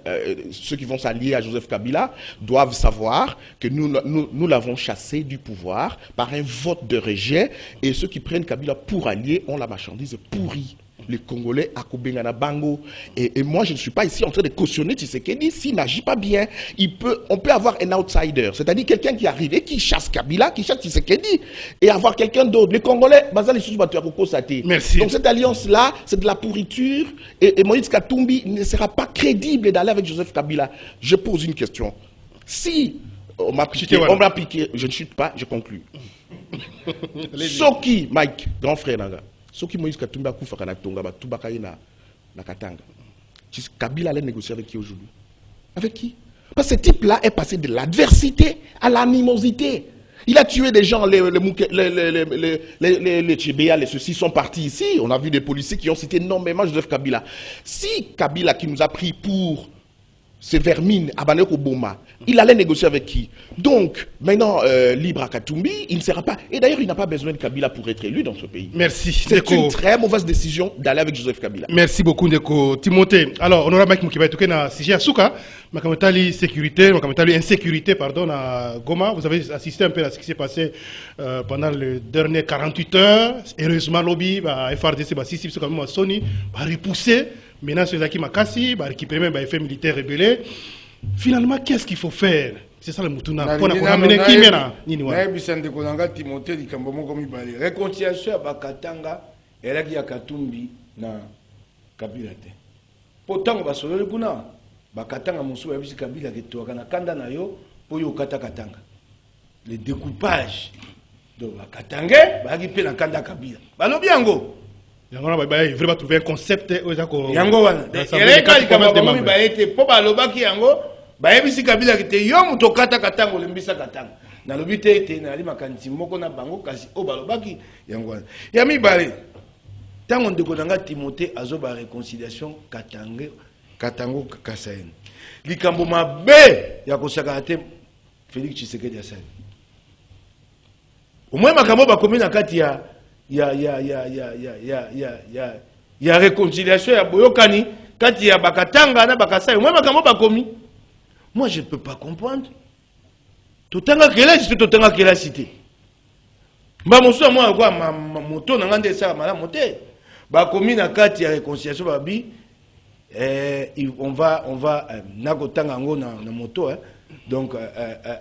ceux qui vont s'allier à Joseph Kabila doivent savoir que nous l'avons chassé du pouvoir par un vote de rejet, et ceux qui prennent Kabila pour allier ont la marchandise pourrie. Les Congolais à Kobengana Bango. Et moi, je ne suis pas ici en train de cautionner Tshisekedi. S'il n'agit pas bien, on peut avoir un outsider, c'est-à-dire quelqu'un qui arrive et qui chasse Kabila, qui chasse Tshisekedi, et avoir quelqu'un d'autre. Les Congolais, merci. Donc cette alliance-là, c'est de la pourriture, et Moïse Katumbi ne sera pas crédible d'aller avec Joseph Kabila. Je pose une question. Si on m'a piqué, je ne chute pas, je conclue. Soki, Mike, grand frère Naga. Ceux qui Moïse Katumbi a koufaka na tonga ba tubaka na Katanga. Kabila allait négocier avec qui aujourd'hui? Avec qui? Parce que ce type-là est passé de l'adversité à l'animosité. Il a tué des gens, les Tchibéa, les ceux-ci sont partis ici. On a vu des policiers qui ont cité énormément Joseph Kabila. Si Kabila, qui nous a pris pour ces vermines à Baneko Boma, il allait négocier avec qui? Donc, maintenant, libre à Katumbi, il ne sera pas... Et d'ailleurs, il n'a pas besoin de Kabila pour être élu dans ce pays. Merci. C'est une très mauvaise décision d'aller avec Joseph Kabila. Merci beaucoup, Ndeko. Timothée, alors, honorable Mike Moukeba, tout cas, si j'ai à Souka, Makametali sécurité, Makametali insécurité, pardon, à Goma, vous avez assisté un peu à ce qui s'est passé pendant les dernières 48 heures. Heureusement, lobby, FRDC, Sissi, quand même, Sony, repoussé. Maintenant, ceux qui Makassi, récupérer même effet militaire rébellé. Finalement, qu'est-ce qu'il faut faire? C'est ça le Moutouna. Pour ramener qui maintenant? Réconciliation à Bakatanga, et là, il y a Katumbi na Kabila. Pourtant, Basolo Kuna, Bakatanga Moussou, et Kabila qui est à Kanda Nayo, pour Yokata Katanga. Le découpage de Bakatanga, Bagipe na Kanda Kabila. Balobiango. Il va trouver un concept. Yango wana. Et là, il va être pour Balobaki Yango. Bayebisi Kabila qui était yo mutokata Katango lembisa Katanga. Na lobite ete na ali makanti moko na bango kasi o Balobaki Yango wana. Ya mibale. Tango ndeko nanga Timothée azoba réconciliation Katango Kasayen. Likambo mabe ya kosaka te Félix Tshisekedi asali. Au moins makambo ba komi na kati ya réconciliation ya boyokani kati ya bakatanga na bakasai. Au moins makambo ba komi. Moi je ne peux pas comprendre. Totanga kela cité totanga kela cité. Ba moso moi quoi ma moto na ngande ça mala moté. Ba komi na kati ya réconciliation babi on va nakotanga ngo na moto hein. Donc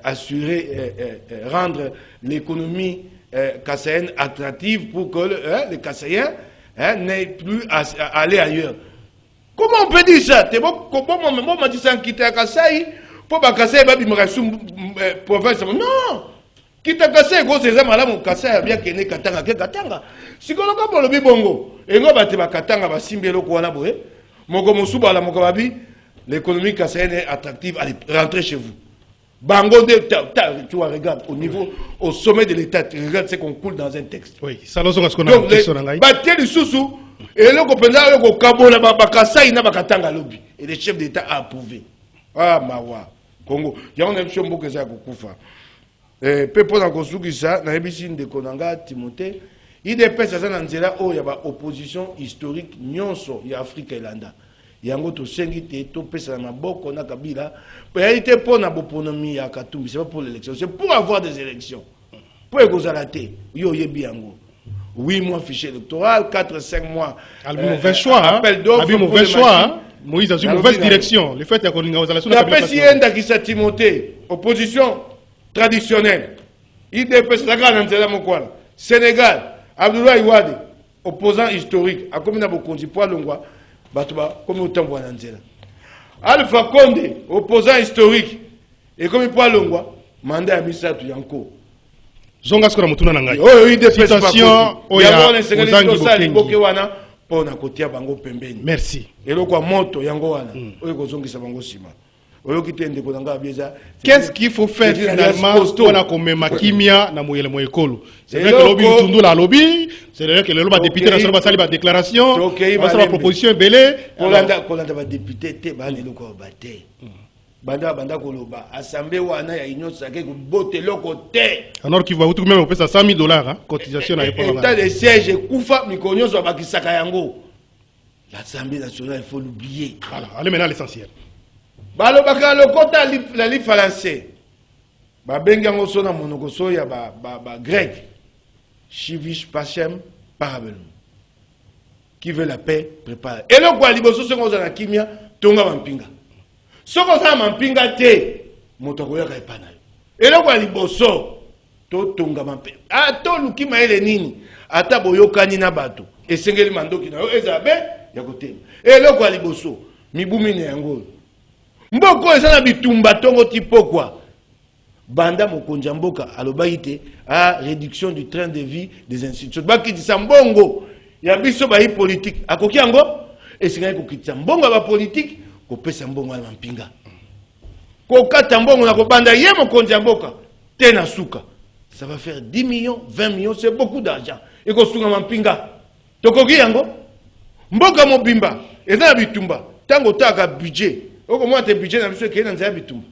assurer rendre l'économie kassaïenne attractive pour que les Kassaïens n'aient plus à aller ailleurs. Comment on peut dire ça? Comment on m'a dit ça quitter à Kassaï pour que Kassaï me province? Non! Quitte à Kassaï, c'est ça, madame Kassaï, bien qu'il y ait Katanga, Katanga. Si on a pas le bibongo, et on va te Katanga, va simbelo kouana boé, moko mosuba la moko babi, l'économie kassaïenne est attractive, allez, rentrez chez vous. Bango de tu vois, regarde, au sommet de l'État, regarde ce qu'on coule dans un texte. Oui, ça l'ose ce qu'on a donc, les bâtis du sous-sous, et le compétent, le cabo, la bakassaï, n'a pas katanga lobby. Et les chefs d'État a approuvé. Ah, Mawa, Congo. Il y a un émission que ça a koufa. Pepo na kosuki ça, na ebisi de Konanga, Timothée, il dépêche ça dans nzela où il y a opposition historique, nyonso, il y a Afrique et Landa. Yango to sengi te to pesa na boko na kabila réalité pour na boponomi ya Katumbi, c'est pas pour l'élection, c'est pour avoir des élections, pour égozalate yo yebi yango 8 mois fichier électoral, 4-5 mois mauvais choix, appel d'offres, mauvais choix, Moïse a une mauvaise direction, le fait qu'on a aux la PCN qui Timothée, opposition traditionnelle, il dépêche la grande nzela mokwala Sénégal, Abdoulaye Wade, opposant historique, a comme na bokonzi poa longwa Batuba, comme autant voilà nzela. Alpha Condé, opposant historique, et comme il parle longwa, mandat à Misatu Yanko. Zonga skora mutuna nangai. Oh, il dépêche pas. Merci. Et le quoi moto yango wana. Oyo kozongisa bango sima. Qu'est-ce qu'il faut faire finalement pour la commémorer Kimia na moyele moyekolo? C'est vrai que lobby tundu la lobby, c'est vrai que le lobby député na sala ba déclaration, ba sala proposition belé. Kolanda ba député te ba le ko baté. Banda koloba assemblée wana ya union sake ko bote loko te. Alors qu'il va tout même on peut ça $100,000 hein, cotisation na pas. État de siège kufa mikonyo so bakisaka yango. L'Assemblée nationale il faut l'oublier. Voilà, allez maintenant l'essentiel. Balobaka lokota la li français. Ba benga ngoso na monoko so ya ba grec. Chivish Pachem Parabellum. Qui veut la paix prépare. Et le quoi liboso so ngoza na kimia tonga mampinga. Soko za mampinga te motoko ya kaipana. Et le quoi liboso to tonga mampinga. A to lukima ele nini ata boyokani na bato. Esengeli mandoki na yo ezabe ya kote. Et le quoi liboso mibumi ne yango. Mboko ezana bitumba tongo tipo quoi. Banda mokonja mboka alobaite à réduction du train de vie des institutions. Baki di sambongo ya biso ba hi politique. Akoki yango esinga ko kitsa mbongo ba politique ko pesa mbongo na mpinga. Ko kata mbongo na ko banda ye mokonja mboka tena suka. Ça va faire 10 millions, 20 millions, c'est beaucoup d'argent. Et ko sunga mpinga. Tokoki yango mboka mobimba ezana bitumba tango taka budget. Oko moi te budget na biso ke na nzaya bitumba.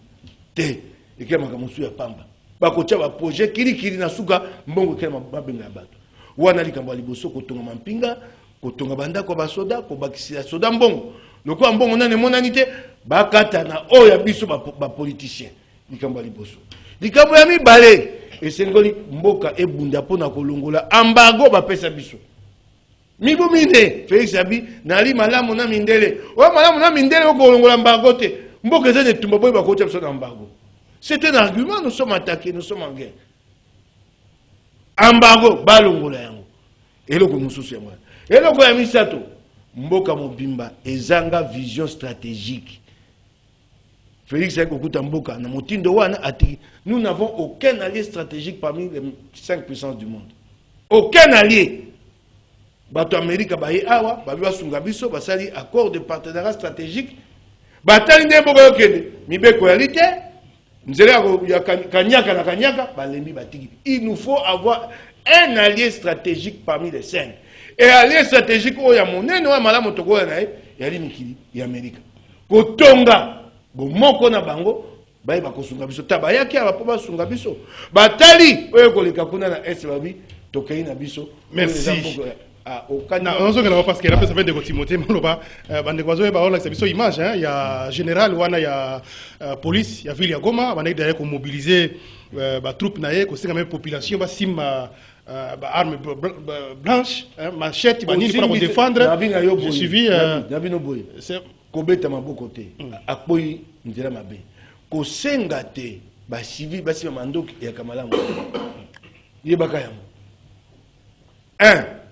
Te ekema ka musu ya pamba. Ba ko tia ba projet kili na suka mbongo ke mabenga bato. Wana likambo liboso ko tonga mampinga, ko tonga banda ko ba soda, ko bakisila soda mbongo. Loko mbongo na ne monani te ba kata na o ya biso ba politicien. Likambo liboso. Likambo ya mibale esengoli mboka ebunda pona kolongola embargo ba pesa biso. Mibu mine Félix Abi nali malamu na mindele o malamu na mindele ko longola mbago te mboka zene tumba boy ba ko tia na mbago. C'est un argument, nous sommes attaqués, nous sommes en guerre. Embargo ba longola yango eloko mususu yango eloko ya misato mboka mobimba ezanga vision stratégique. Félix Abi mboka na motindo wana ati nous n'avons aucun allié stratégique parmi les 5 puissances du monde. Aucun allié. Bato Amérique baye awa babiwa sunga biso basali accord de partenariat stratégique batali ndembo yokende mibeko ya lite nzela ya kanyaka na kanyaka balembi batiki. Il nous faut avoir un allié stratégique parmi les 5 et allié stratégique oya monene wa malamu toko na yali mikili ya Amérique kotonga bomoko na bango baye bakosunga biso ta bayaki aba po basunga biso batali oyo koleka kuna na est babi tokei na biso. Merci. Parce que ça fait de Timothée Moloba, il y a général, il y a police, il y a ville, il y a Goma, on a mobilisé les troupes, la population, armes blanches, machette, pour nous défendre. J'ai suivi.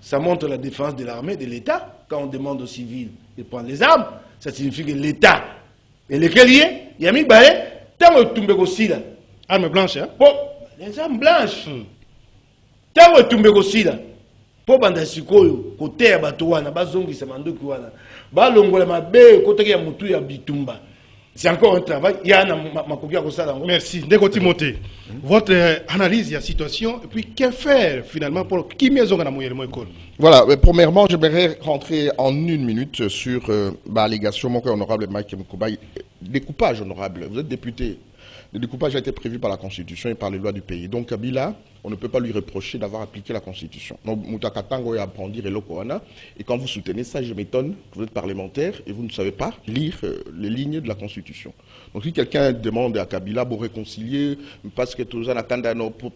Ça montre la défense de l'armée, de l'État. Quand on demande aux civils de prendre les armes, ça signifie que l'État et lequel y est, il y a mis baé, tant que tu aussi là. Armes blanches, hein? Bon, les armes blanches. Tant que tu aussi là. Pour bandasiko, côté à Batouana, Bazongi, Samandokuana, Balongola Mabe, côté à Moutou et à Bitumba. C'est encore un travail. Il y a Merci. Ndeko Timothée, votre analyse de la situation, et puis que faire finalement pour qui maison dans mon école? Voilà, premièrement, j'aimerais rentrer en une minute sur l'allégation, mon honorable Mike Mkoubaï. Découpage honorable, vous êtes député. Le découpage a été prévu par la Constitution et par les lois du pays. Donc Kabila, on ne peut pas lui reprocher d'avoir appliqué la Constitution. Donc Moutakatango est à brandir et Lokoana. Et quand vous soutenez ça, je m'étonne que vous êtes parlementaire et vous ne savez pas lire les lignes de la Constitution. Donc si quelqu'un demande à Kabila pour réconcilier, parce que tout ça n'attend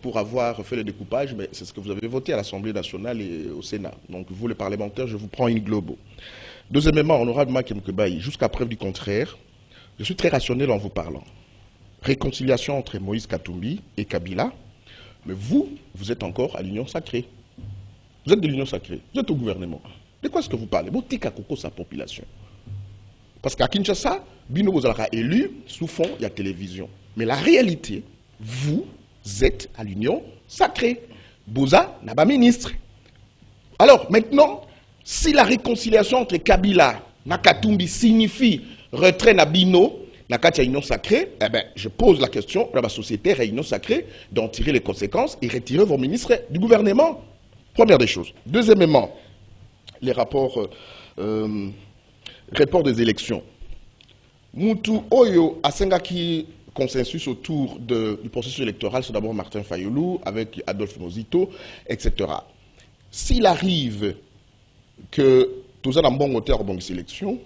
pour avoir fait le découpage, mais c'est ce que vous avez voté à l'Assemblée nationale et au Sénat. Donc vous, les parlementaires, je vous prends une globo. Deuxièmement, honorable Mike Mkoubaï, jusqu'à preuve du contraire, je suis très rationnel en vous parlant. Réconciliation entre Moïse Katumbi et Kabila, mais vous êtes encore à l'Union sacrée. Vous êtes de l'Union sacrée, vous êtes au gouvernement. De quoi est-ce que vous parlez? Vous tika koko sa population. Parce qu'à Kinshasa, Bino vous avez élu, sous fond, il y a télévision. Mais la réalité, vous êtes à l'Union sacrée. Boza n'a pas ministre. Alors maintenant, si la réconciliation entre Kabila et Katumbi signifie retrait na Bino, Nakati Union sacrée, eh ben, je pose la question à la société Réunion sacrée d'en tirer les conséquences et retirer vos ministres du gouvernement. Première des choses. Deuxièmement, les rapports des élections. Moutou Oyo Asengaki consensus autour du processus électoral, c'est d'abord Martin Fayoulou avec Adolphe Mozito, etc. S'il arrive que tout ça n'a bon auteur dans les élections,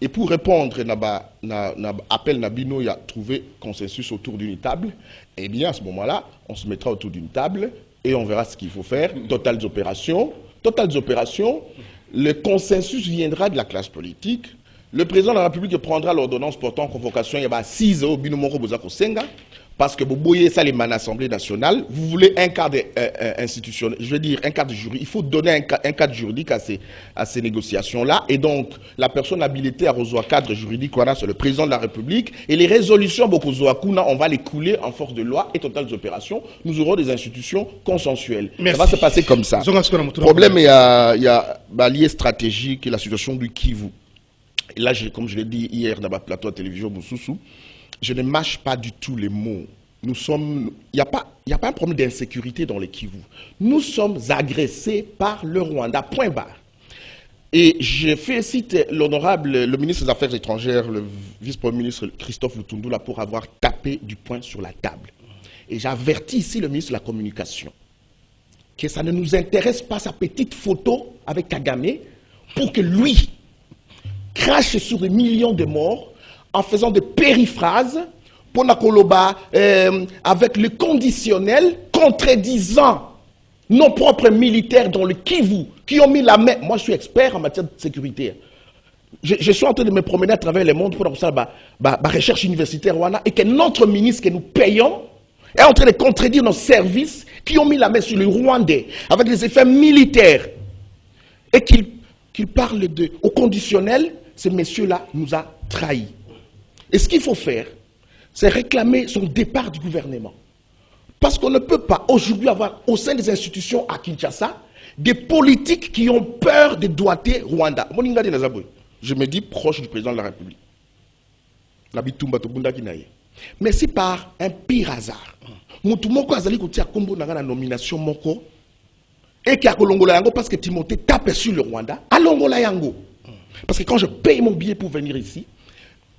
et pour répondre à l'appel Nabino, il a trouvé consensus autour d'une table, eh bien à ce moment-là, on se mettra autour d'une table et on verra ce qu'il faut faire. Totales opérations, le consensus viendra de la classe politique. Le président de la République prendra l'ordonnance portant convocation, il y a 6 au Binomoro Bozako Senga, parce que vous voyez ça, les man Assemblée nationale, vous voulez un cadre institutionnel, je veux dire un cadre juridique, il faut donner un cadre juridique à ces négociations-là, et donc la personne habilitée à rejoindre cadre juridique, c'est le président de la République, et les résolutions, on va les couler en force de loi et totales opérations, nous aurons des institutions consensuelles. Merci. Ça va se passer comme ça. Le problème, il y a l'allié stratégique et la situation du Kivu. Et là, comme je l'ai dit hier dans ma plateau de télévision Moussoussou, je ne mâche pas du tout les mots. Il n'y a pas un problème d'insécurité dans les Kivu. Nous sommes agressés par le Rwanda, point barre. Et je félicite le ministre des Affaires étrangères, le vice-premier ministre Christophe Lutundula pour avoir tapé du poing sur la table. Et j'avertis ici le ministre de la Communication que ça ne nous intéresse pas sa petite photo avec Kagame pour que lui crache sur des millions de morts en faisant des périphrases pour Nakoloba avec le conditionnel contredisant nos propres militaires dans le Kivu qui ont mis la main. Moi, je suis expert en matière de sécurité. Je suis en train de me promener à travers le monde pour ça, recherche universitaire et que notre ministre que nous payons est en train de contredire nos services qui ont mis la main sur le Rwandais avec des effets militaires et qu'il parle au conditionnel. Ce monsieur-là nous a trahis. Et ce qu'il faut faire, c'est réclamer son départ du gouvernement. Parce qu'on ne peut pas aujourd'hui avoir au sein des institutions à Kinshasa des politiques qui ont peur de doigter Rwanda. Je me dis proche du président de la République. Mais si par un pire hasard, Moutoumoko Azali Koutia Kombo n'a la nomination Moko et qui a Kolongola Yango parce que Timothée tape sur le Rwanda, à Longola Yango. Parce que quand je paye mon billet pour venir ici,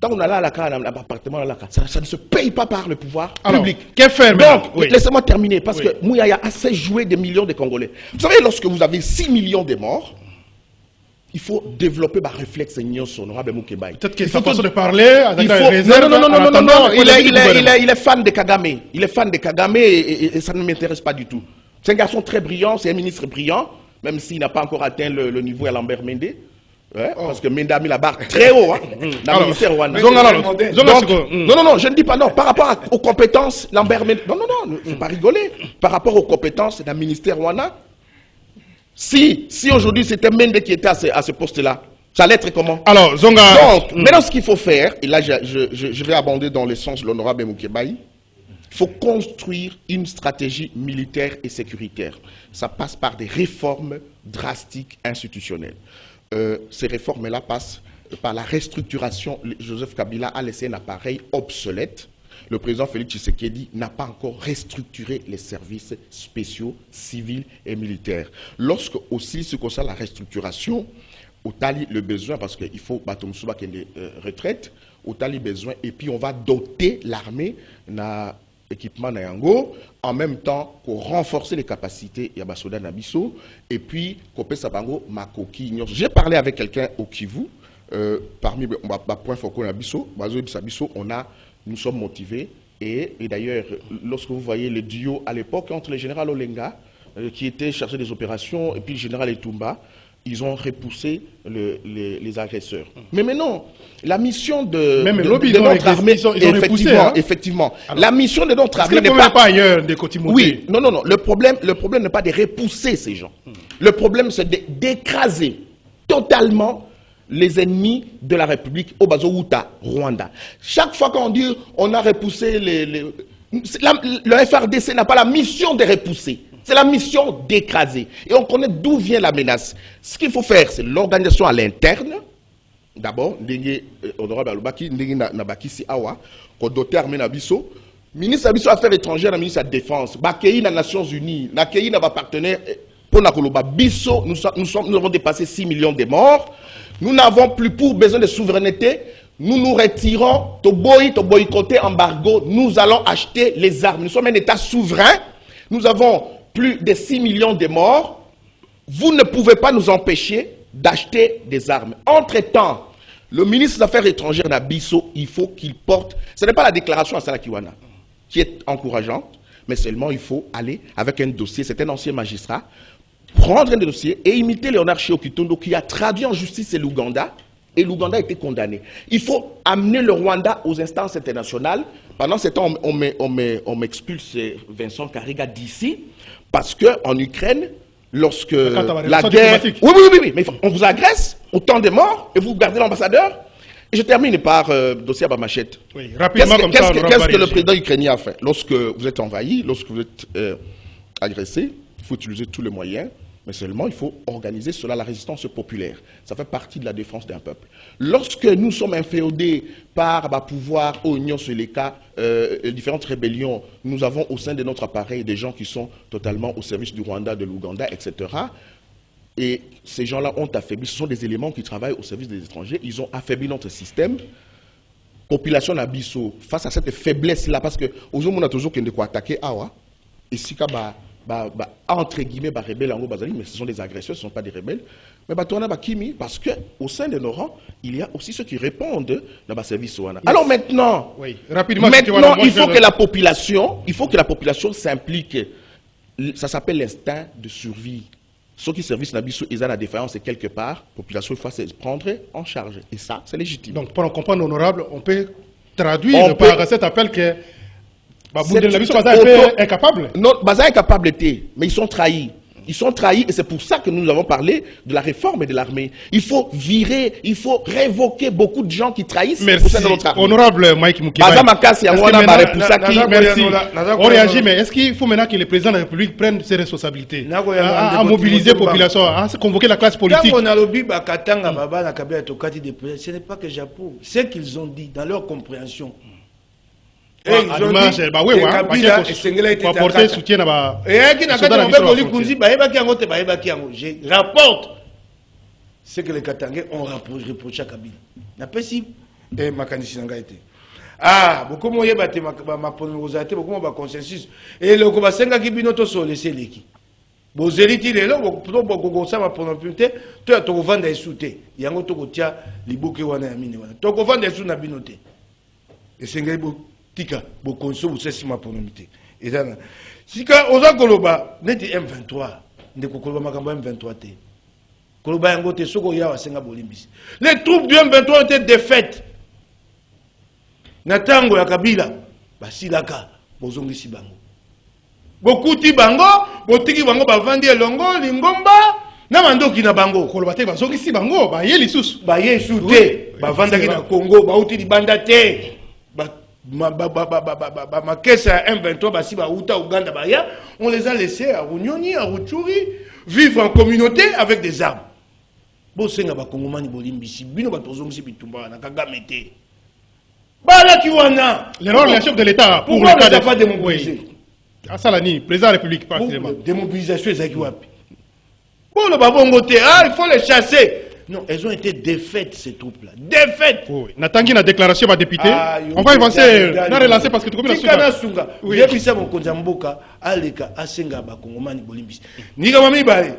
Tant qu'on a là, l'appartement, ça ne se paye pas par le pouvoir public. Qu'est-ce faire donc, laissez-moi terminer, parce que Mouya a assez joué des millions de Congolais. Vous savez, lorsque vous avez 6 millions de morts, il faut développer un réflexe honorable Moukébaï. Peut-être que sa façon de parler, non, il est fan de Kagame. Il est fan de Kagame et ça ne m'intéresse pas du tout. C'est un garçon très brillant, c'est un ministre brillant, même s'il n'a pas encore atteint le niveau à Lambert Mende. Ouais, parce que Mende a mis la barre très haut dans le ministère rwandais. Non, je ne dis pas non. Par rapport aux compétences, Lambert Mende. Non, il ne faut pas rigoler. Par rapport aux compétences d'un ministère rwandais. Si aujourd'hui c'était Mende qui était à ce poste-là, ça allait être comment? Alors, Zonga. Donc, maintenant ce qu'il faut faire, et là je vais abonder dans le sens de l'honorable Moukébaï, il faut construire une stratégie militaire et sécuritaire. Ça passe par des réformes drastiques institutionnelles. Ces réformes-là passent par la restructuration. Joseph Kabila a laissé un appareil obsolète. Le président Félix Tshisekedi n'a pas encore restructuré les services spéciaux, civils et militaires. Lorsque aussi se concerne la restructuration, au tali le besoin, parce qu'il faut Batomsuba qui est retraite, au tali besoin, et puis on va doter l'armée na équipement Nayango, en même temps pour renforcer les capacités Yabasoda Nabiso, et puis Kopé Sabango Makoki. J'ai parlé avec quelqu'un au Kivu, parmi les points focaux Nabiso, nous sommes motivés, et d'ailleurs, lorsque vous voyez le duo à l'époque entre le général Olenga, qui était chargé des opérations, et puis le général Etumba, ils ont repoussé les agresseurs. Mais maintenant, la mission de notre armée, effectivement, la mission de notre armée n'est pas ailleurs des côtés. Oui, non. Le problème n'est pas de repousser ces gens. Le problème, c'est d'écraser totalement les ennemis de la République au Bazouta, Rwanda. Chaque fois qu'on dit on a repoussé le FRDC n'a pas la mission de repousser. C'est la mission d'écraser. Et on connaît d'où vient la menace. Ce qu'il faut faire, c'est l'organisation à l'interne. D'abord, honorable Alubaki, Nabaki si Awa, qu'on dote armée Nabiso, ministre Nabiso Affaires étrangères, ministre de la Défense, Bakei na Nations Unies, Nakei na partenaire pour Nakoloba Biso, nous avons dépassé 6 millions de morts. Nous n'avons plus pour besoin de souveraineté. Nous nous retirons, to boycotter embargo. Nous allons acheter les armes. Nous sommes un État souverain. Nous avons plus de 6 millions de morts. Vous ne pouvez pas nous empêcher d'acheter des armes. Entre-temps, le ministre des Affaires étrangères Nabiso, il faut qu'il porte... Ce n'est pas la déclaration à Salakiwana qui est encourageante, mais seulement il faut aller avec un dossier. C'est un ancien magistrat. Prendre un dossier et imiter Léonard Shio Kitondo qui a traduit en justice l'Ouganda. Et l'Ouganda a été condamné. Il faut amener le Rwanda aux instances internationales. Pendant ce temps, on m'expulse Vincent Kariga d'ici parce qu'en Ukraine, lorsque la guerre... Oui, mais on vous agresse, autant de morts, et vous gardez l'ambassadeur. Et je termine par dossier à Bamachette. Oui, rapidement comme ça. Qu'est-ce que le président ukrainien a fait? Lorsque vous êtes envahi, lorsque vous êtes agressé, il faut utiliser tous les moyens. Mais seulement, il faut organiser cela, la résistance populaire. Ça fait partie de la défense d'un peuple. Lorsque nous sommes inféodés par pouvoir, oignons sur les cas, différentes rébellions, nous avons au sein de notre appareil des gens qui sont totalement au service du Rwanda, de l'Ouganda, etc. Et ces gens-là ont affaibli, ce sont des éléments qui travaillent au service des étrangers, ils ont affaibli notre système. Population Nabiso, face à cette faiblesse-là, parce qu'aujourd'hui, on a toujours qu'on doit attaquer Awa, et si entre guillemets, rebelles, mais ce sont des agresseurs, ce ne sont pas des rebelles. Mais parce qu'au sein de nos rangs, il y a aussi ceux qui répondent dans le service. Alors maintenant, il faut que la population s'implique. Ça s'appelle l'instinct de survie. Ceux qui servissent Nabiso, ils ont la défaillance et quelque part, la population, il faut se prendre en charge. Et ça, c'est légitime. Donc, pour en comprendre, honorable, on peut traduire par cet appel que Baza est incapable. Non, Baza est incapable, mais ils sont trahis. Ils sont trahis et c'est pour ça que nous avons parlé de la réforme de l'armée. Il faut virer, il faut révoquer beaucoup de gens qui trahissent au sein de notre armée. Honorable Mike Moukébaï. Merci. On réagit, mais est-ce qu'il faut maintenant que le président de la République prenne ses responsabilités à mobiliser la population, à convoquer la classe politique? Ce n'est pas que j'approuve. Ce qu'ils ont dit dans leur compréhension. Pour apporter soutien à je rapporte ce que les Katangais ont reproché à Kabila. et makanisi na ngai te. Ah, beaucoup moyen bate ma ponomosate, beaucoup ma consensus. Et le kobasenga ki bino to so laisser leki. Bozeli lelo beaucoup ça ma ponomité, to to vendre esouté. Yango to kotia liboke wana ya mine wana. To ko vendre esou na binote. Et sengai bo tika bo konso bo sesi ma ponomité. Et ça sika oza koloba neti M23 ndeko koloba makambo M23 te. Koloba yango te soko ya wasenga bolimbisi. Les troupes du M23 ont été défaites. Natango ya Kabila basilaka bozongisi bango. Bokuti bango, botiki bango bavandi elongo lingomba na mandoki na bango. Koloba te bazongisi bango ba ye lisusu. Ba ye sute, bavandaki na Congo, bauti libanda te. Ma caisse à M23 basi ba uta Uganda baya, on les a laissés à Runyoni, à Rutshuri vivre en communauté avec des armes. Bo senga ba kongomani bolimbisi bino batozongisi bitumba na Kagame te. L'erreur de la chef de l'État pour pourquoi le cas ne pas démobiliser? À Salani, président de la République, particulièrement. Démobilisation, bon, le babongo, il faut les chasser. Non, elles ont été défaites, ces troupes-là. Défaites. Oui. Natangi na déclaration ma député. On va avancer, on a relancé parce que tu connais la Sunga. Oui. J'ai pris ça mon konzamboka, aleka asenga ba kongomani bolimbis. Nika mami bale.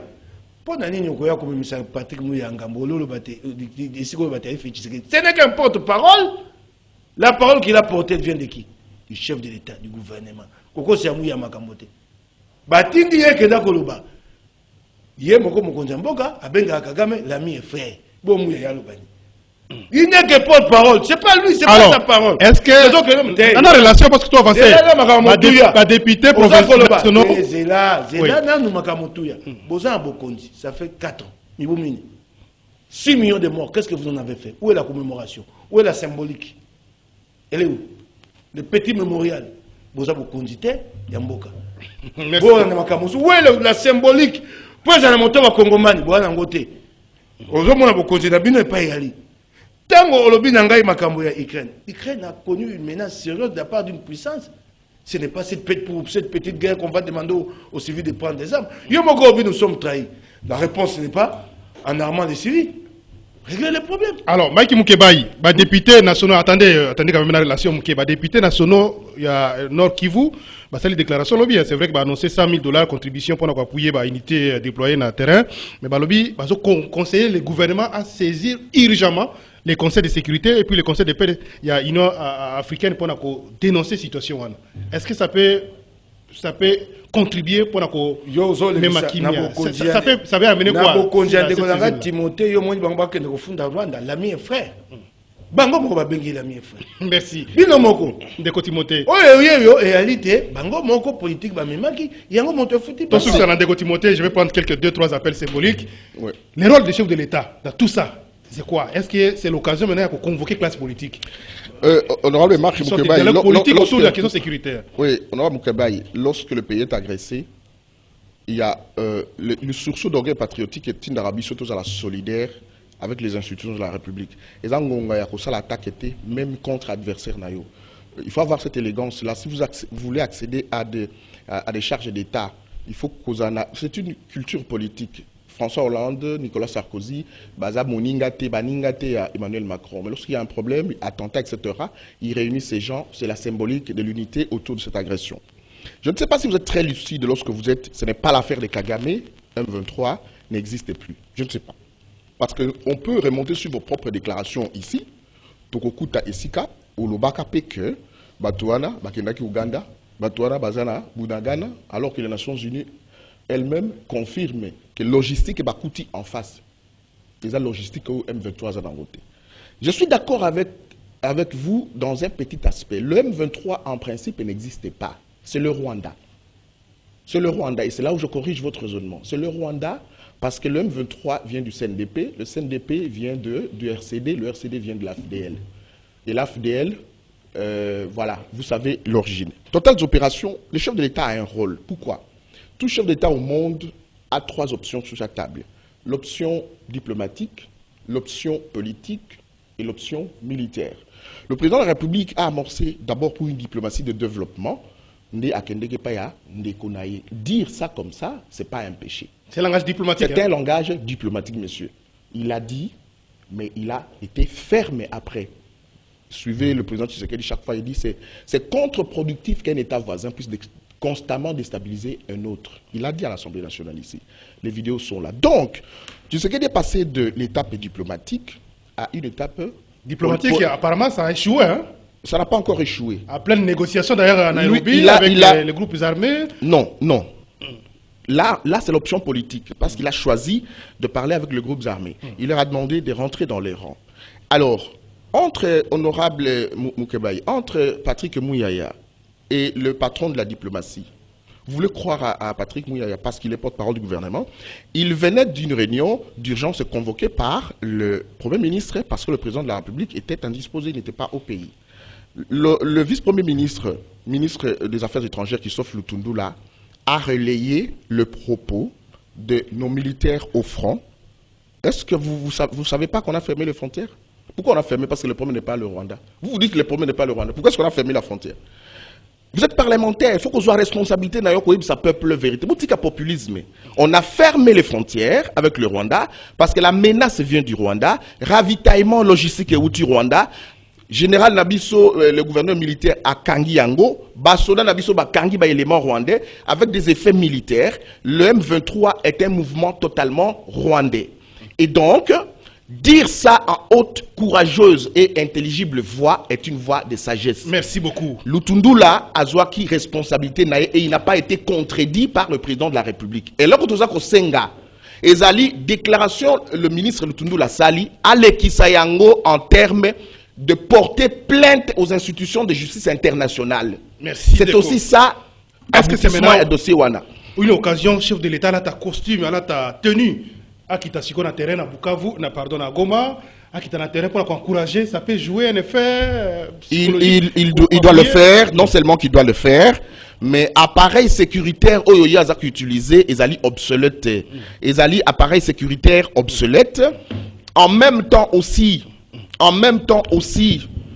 Pour nani nyokoya comme monsieur Patrick Muyanga mbolo bate ici ko bate fait ce n'est qu'un porte-parole. La parole qu'il a portée vient de qui? Du chef de l'État, du gouvernement. Koko c'est Amouya Makamote. Batindi Yekeda Koloba. Yé Moko Mokonzamboka, Abenga Kagame, l'ami et frère. Bon Mouya Yalobani. Il n'est que porte-parole. C'est pas lui, c'est pas sa parole. Est-ce que. On a relation parce que toi avancé. Ma député provincial national. Zela, nous Makamotuya. Bozan Bokondi, ça fait 4 ans. 6 millions de morts, qu'est-ce que vous en avez fait? Où est la commémoration? Où est la symbolique? Elle est où? Le petit mémorial. Vous avez condité, Yamboka. Où est la symbolique? Pour les montants à Congomani, vous avez un côté. Vous avez un côté, vous n'avez pas y Tango Olobi Nangai Makambo ya Ukraine. Ukraine a connu une menace sérieuse de la part d'une puissance. Ce n'est pas cette petite guerre qu'on va demander aux civils de prendre des armes. Yomogo, nous sommes trahis. La réponse n'est pas en armant les civils. Régler les problèmes. Alors, Mike Moukebaï, député national, attendez quand même la relation Moukeba, député national, il y a Nord Kivu, c'est les déclarations lobby. C'est vrai qu'il a annoncé $100,000 contribution pour appuyer l'unité déployée dans le terrain. Mais le lobby va conseiller le gouvernement à saisir urgemment les conseils de sécurité et puis les conseils de paix. Il y a une africaine pour dénoncer la situation. Est-ce que ça peut contribuer pour même ça peut amener quoi? Timothée, l'ami et frère. Bango moko ba bengi l'ami et frère. Merci. Bino moko ndeko Timothée. Oyo réalité bango moko politique ba memaki yango monte futi. Ton soutien à ndeko Timothée, je vais prendre quelques 2-3 appels symboliques. Oui. Le rôle des chefs de l'État dans tout ça, c'est quoi? Est-ce que c'est l'occasion maintenant de convoquer classe politique? Honorable Marc Moukebaï, politique autour de la question sécuritaire. Oui, honorable Moukebaï, lorsque le pays est agressé, il y a le sursaut d'orgueil patriotique est une Arabie surtout à la solidaire avec les institutions de la République. Et ça, l'attaque était même contre adversaire nayo. Il faut avoir cette élégance-là. Si vous voulez accéder à des charges d'État, il faut que c'est une culture politique. François Hollande, Nicolas Sarkozy, Baza Moningate, Baningate, Emmanuel Macron. Mais lorsqu'il y a un problème, attentat, etc., ils réunissent ces gens, c'est la symbolique de l'unité autour de cette agression. Je ne sais pas si vous êtes très lucide lorsque vous êtes, ce n'est pas l'affaire des Kagame, M23 n'existe plus. Je ne sais pas. Parce qu'on peut remonter sur vos propres déclarations ici, Tokokuta Esika, Olobaka Peke, Batouana, Bakendaki Uganda, Batouana, Bazana, Boudagana, alors que les Nations Unies elles-mêmes confirment que logistique est Bakouti en face. C'est la logistique au M23 à côté. Je suis d'accord avec vous dans un petit aspect. Le M23 en principe n'existe pas. C'est le Rwanda. C'est le Rwanda et c'est là où je corrige votre raisonnement. C'est le Rwanda parce que le M23 vient du CNDP, le CNDP vient du RCD, le RCD vient de l'AFDL. Et l'AFDL, voilà, vous savez l'origine. Totales opérations, le chef de l'État a un rôle. Pourquoi? Tout chef d'État au monde a 3 options sur sa table. L'option diplomatique, l'option politique et l'option militaire. Le président de la République a amorcé d'abord pour une diplomatie de développement. Dire ça comme ça, ce n'est pas un péché. C'est un langage diplomatique. C'est un langage diplomatique, monsieur. Il a dit, mais il a été ferme après. suivez le président Tshisekedi chaque fois, il dit c'est contre-productif qu'un État voisin puisse constamment déstabiliser un autre. Il l'a dit à l'Assemblée nationale ici. Les vidéos sont là. Donc, Tshisekedi est passé de l'étape diplomatique à une étape... Diplomatique, apparemment, ça a échoué. Hein? Ça n'a pas encore échoué. À pleine négociation d'ailleurs à Nairobi avec les groupes armés. Non, non. Là c'est l'option politique, parce qu'il a choisi de parler avec les groupes armés. Il leur a demandé de rentrer dans les rangs. Alors, entre honorable Mukebai, entre Patrick Mouyaya et le patron de la diplomatie, vous voulez croire à Patrick Mouyaya parce qu'il est porte-parole du gouvernement, il venait d'une réunion d'urgence convoquée par le Premier ministre parce que le président de la République était indisposé, il n'était pas au pays. Le vice-premier ministre, ministre des Affaires étrangères, Christophe Lutundula, a relayé le propos de nos militaires au front. Est-ce que vous ne savez pas qu'on a fermé les frontières? Pourquoi on a fermé? Parce que le problème n'est pas le Rwanda. Vous dites que le problème n'est pas le Rwanda. Pourquoi est-ce qu'on a fermé la frontière? Vous êtes parlementaire, il faut qu'on soit responsabilité dans sa peuple vérité. Vous dites qu'il y a populisme. On a fermé les frontières avec le Rwanda parce que la menace vient du Rwanda. Ravitaillement logistique et outil Rwanda. Général Nabiso, le gouverneur militaire à Kangi Yango, Basoda Nabiso Kangi ba élément rwandais avec des effets militaires. Le M23 est un mouvement totalement rwandais. Et donc, dire ça en haute, courageuse et intelligible voix est une voix de sagesse. Merci beaucoup. Lutundula a joué responsabilité et il n'a pas été contredit par le président de la République. Et là, quand on Senga, Ezali, déclaration, le ministre Lutundula Sali, Alekisayango en termes de porter plainte aux institutions de justice internationale. Merci. C'est aussi ça. Est-ce que c'est maintenant dossier Wana? Une occasion, chef de l'État, là, ta costume, là, ta tenue, à qui t'a na terrain à Bukavu, pardon, à Goma, à qui t'a na terrain pour encourager, ça peut jouer un effet. Il doit le faire, non seulement qu'il doit le faire, mais appareil sécuritaire, Oyoya utilisé, ils obsolète. Ils appareil sécuritaire obsolète. En même temps aussi,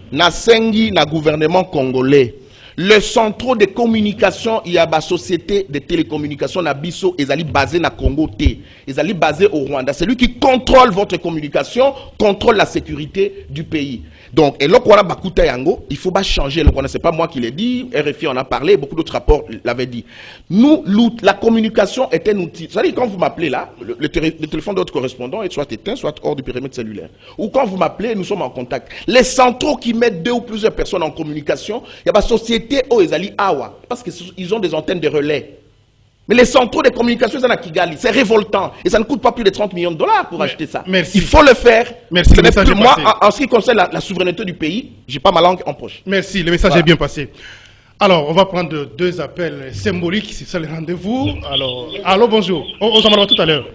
na sengi na gouvernement congolais. Le centre de communication, il y a la société de télécommunications na biso, ils basé na Congo T. Ils basé au Rwanda. C'est lui qui contrôle votre communication, contrôle la sécurité du pays. Donc, et là, Bakuta Yango, il faut pas changer. C'est pas moi qui l'ai dit, RFI en a parlé, beaucoup d'autres rapports l'avaient dit. Nous, la communication est un outil. C'est-à-dire, quand vous m'appelez là, le téléphone de votre correspondant est soit éteint, soit hors du périmètre cellulaire. Ou quand vous m'appelez, nous sommes en contact. Les centraux qui mettent 2 ou plusieurs personnes en communication, il y a la société Oezali Awa, parce qu'ils ont des antennes de relais. Mais les centraux de communication, c'est à Kigali. C'est révoltant. Et ça ne coûte pas plus de 30 millions de dollars pour acheter ça. Merci. Il faut le faire. Merci. Le message est moi, passé. en ce qui concerne la souveraineté du pays, j'ai pas ma langue en poche. Merci. Le message est bien passé. Alors, on va prendre 2 appels symboliques. C'est ça le rendez-vous. Alors, allô, bonjour. On s'en va tout à l'heure.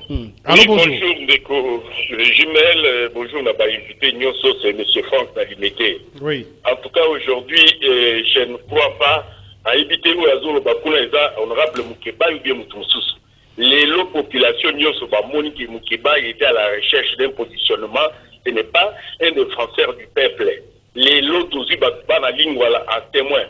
Allô, oui, bonjour. Bonjour, Ndeko. Jumel, bonjour, on n'a pas invité Nyoso, c'est M. Franck Nalimete. Oui. En tout cas, aujourd'hui, je ne crois pas à éviter où Azolo Bakuna est honorable Mukeba ou bien Mutumsus. Les lots populations Nyoso Monique Mukeba était à la recherche d'un positionnement. Ce n'est pas un défenseur du peuple. Les lots Tozi Bakuna ligne voilà en témoin.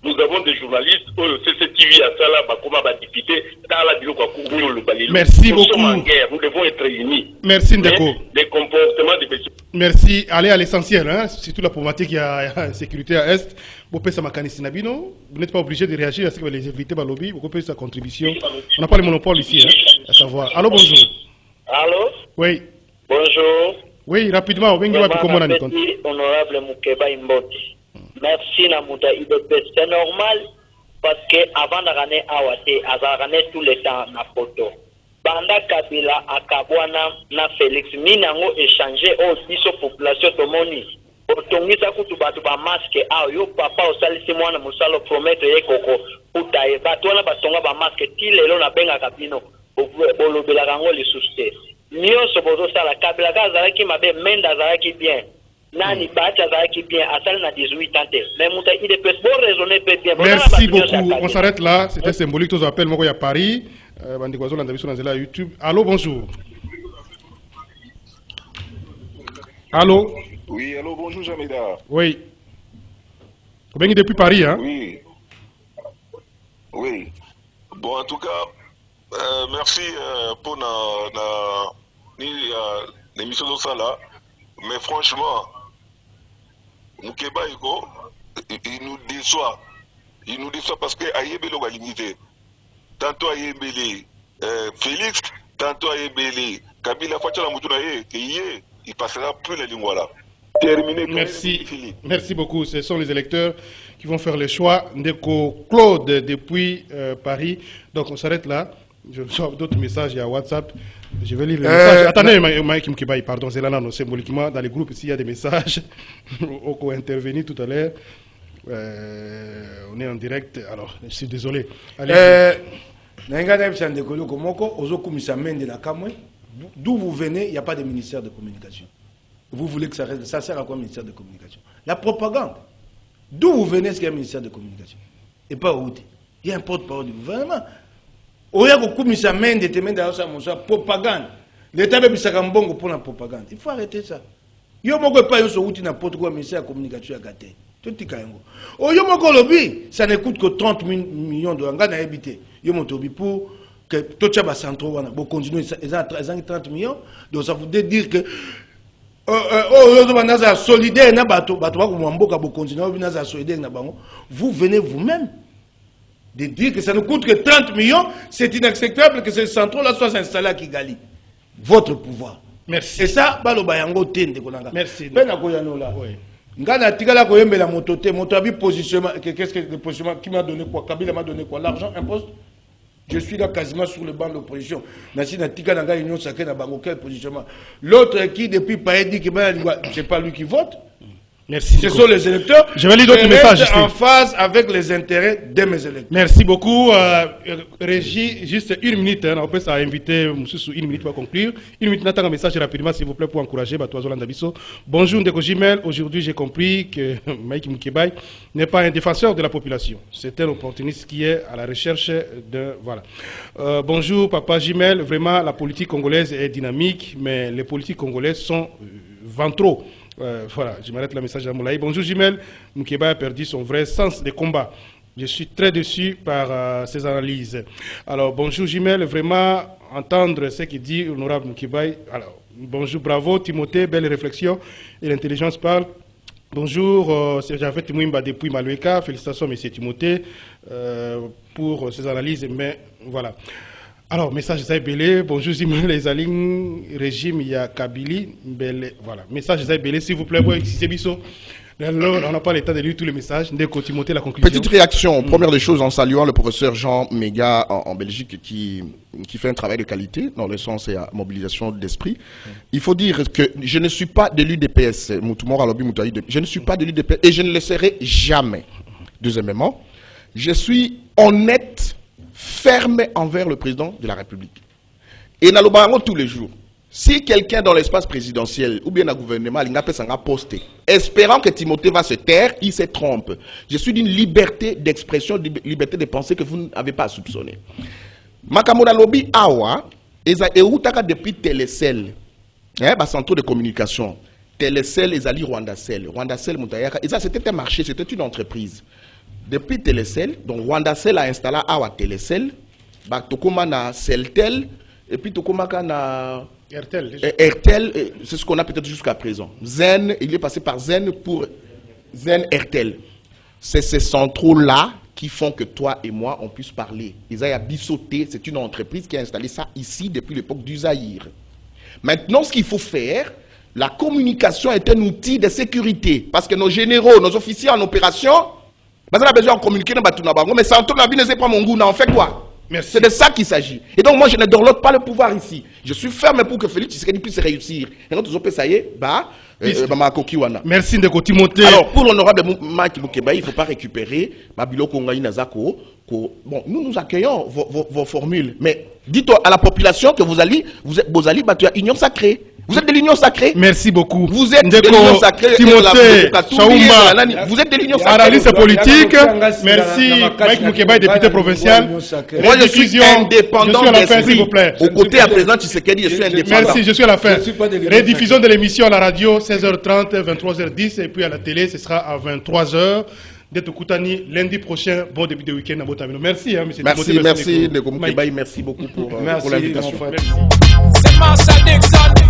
Nous avons des journalistes, CCTV à Sala, Bakoma Badipité, Tala Bilo Kwakoumio Lubalilo. Merci beaucoup. Nous sommes en guerre, nous devons être unis. Merci Ndeko. Les comportements des personnes. Merci. Allez à l'essentiel, hein? Surtout la problématique qu'il y a sécurité à Est. Vous n'êtes pas obligé de réagir à ce que les invités à lobby. Vous pouvez sa contribution. On n'a pas le monopole ici, hein? À savoir. Allô, bonjour. Allô? Oui. Bonjour. Oui, rapidement. Honorable Mukeba Imboti. Merci Namouta IDP. C'est normal parce que avant de gagner Awate, Azarane tout le temps na photo. Banda Kabila Akabwana na Félix Minango échangé au biso population tomoni. Otongisa kutu batu ba masque a yo papa osalisi mwana musalo promettre yekoko utaye batu wana batonga ba masque ti lelo na benga kabino bolobela kango le souste. Nyonso bozo sala Kabila kazalaki mabe menda azalaki bien. Nani Bacha Zaki bien, à celle na 18 ans. Mais Mouta, il est peut raisonner bien. Merci beaucoup. On s'arrête là. C'était symbolique. Tous appels, moi, il y a Paris. YouTube. Allô, bonjour. Allô. Oui, allô, bonjour, Jamida. Oui. Vous venez depuis Paris, hein? Oui. Oui. Bon, en tout cas, merci pour l'émission de ça là. Mais franchement, Moukeba il nous déçoit. Il nous déçoit parce que Ayebele va limiter. Tantôt Ayebele Félix, tantôt Ayebele Kabila Fatala Moutouraye, il passera plus les lignes là. Terminé. Merci beaucoup. Ce sont les électeurs qui vont faire le choix. Ndeko Claude depuis Paris. Donc on s'arrête là. Je reçois d'autres messages, il y a WhatsApp. Je vais lire les messages. Attendez, Mike Mkibaï, pardon, c'est là, non, symboliquement, dans les groupes, ici, il y a des messages. On a intervenu tout à l'heure. On est en direct, alors, je suis désolé. D'où vous venez, il n'y a pas de ministère de communication. Vous voulez que ça reste, ça sert à quoi le ministère de communication? La propagande. D'où vous venez, est-ce qu'il y a un ministère de communication? Et pas où? Il y a un porte-parole du gouvernement. Il y a un propagande. L'État veut que mbongo pour la propagande. Il faut arrêter ça. Il y a pas n'importe quoi ministère de communication à gâter. Tout est kayango. Ça ne coûte que 30 millions de dollars à habiter. Il y a pour que tout ça va s'entrer. Bon, continuer, ils ont 30 millions. Donc ça veut dire que vous venez vous-même de dire que ça ne coûte que 30 millions, c'est inacceptable que ce centre-là soit installé à Kigali. Votre pouvoir. Merci. Et ça, merci. Oui. Qu'est-ce que le positionnement qui m'a donné quoi? Kabila m'a donné quoi? L'argent impose. Je suis là quasiment sur le banc de l'opposition. L'autre qui, depuis Paye, dit que c'est pas lui qui vote. Merci. Ce sont les électeurs. Je vais lire d'autres messages. En phase avec les intérêts de mes électeurs. Merci beaucoup. Régie, juste une minute. On peut inviter une minute pour conclure. Une minute, n'attends un message rapidement, s'il vous plaît, pour encourager Batoazo Landabiso. Bonjour, Ndeko Jimel. Aujourd'hui, j'ai compris que Mike Moukebaï n'est pas un défenseur de la population. C'est un opportuniste qui est à la recherche de. Voilà. Bonjour, Papa Jimel. Vraiment, la politique congolaise est dynamique, mais les politiques congolaises sont ventraux. Voilà, je m'arrête le message à Moulaï. Bonjour Jimel, Moukeba a perdu son vrai sens des combats. Je suis très déçu par ces analyses. Alors, bonjour Jimel, vraiment entendre ce qu'il dit, honorable Moukeba. Alors, bonjour, bravo Timothée, belle réflexion et l'intelligence parle. Bonjour, c'est Javette Mouimba depuis Maloueka. Félicitations, monsieur Timothée, pour ces analyses, mais voilà. Alors, message Zaïbélé, bonjour Zimel, les alignes, régime, il y a Kabili, voilà. Message Zaïbélé, s'il vous plaît, c'est Bisso. Alors, on n'a pas le temps de lire tous les messages, de continuer la conclusion. Petite réaction, première des choses en saluant le professeur Jean Méga en Belgique qui fait un travail de qualité dans le sens et la mobilisation d'esprit. Il faut dire que je ne suis pas de l'UDPS, je ne suis pas de l'UDPS et je ne le serai jamais. Deuxièmement, je suis honnête, ferme envers le président de la République. Et nous le tous les jours. Si quelqu'un dans l'espace présidentiel ou bien dans le gouvernement, il n'a pas posté, espérant que Timothée va se taire, il se trompe. Je suis d'une liberté d'expression, de liberté de penser que vous n'avez pas à soupçonner. Makamona lobby awa, et depuis Télécel, centre de communication. Télécel, ils allaient Rwandacel. Rwandacel, et ça c'était un marché, c'était une entreprise. Depuis Télécel, donc Rwandacel a installé Awa Télécel, Tokoma na Celtel, et puis Tokoma na RTL, c'est ce qu'on a peut-être jusqu'à présent. Zen, il est passé par Zen pour Zen RTL. C'est ces centraux-là qui font que toi et moi, on puisse parler. Isaiah Bissoté, c'est une entreprise qui a installé ça ici depuis l'époque du Zaïre. Maintenant, ce qu'il faut faire, la communication est un outil de sécurité. Parce que nos généraux, nos officiers en opération, on a besoin de communiquer dans mais ça entoure la vie, ne sait pas mon goût, on fait quoi? C'est de ça qu'il s'agit. Et donc moi je ne dorlote pas le pouvoir ici. Je suis ferme pour que Félix Tshisekedi puisse réussir. Et notre ça y est, merci de Timothée. Alors pour l'honorable Mike Moukebaï, il ne faut pas récupérer Babilo Kongaï Nazako. Bon, nous accueillons vos formules, mais dites à la population que vous allez battre union sacrée. Vous êtes de l'union sacrée. Merci beaucoup. Vous êtes de l'union sacrée. Timothée, vous êtes de l'union sacrée. Analyste politique. Merci. Mike Moukebaï, député provincial. Moi, je suis indépendant d'esprit. Au côté à présent, Tshisekedi, je suis indépendant. Merci, je suis à la fin. Rediffusion de l'émission à la radio, 16h30, 23h10. Et puis à la télé, ce sera à 23h. D'être Koutani lundi prochain. Bon début de week-end à Botamino. Merci, monsieur Timothée. Merci, Ndeko Moukebaï. Merci beaucoup pour l'invitation. Merci.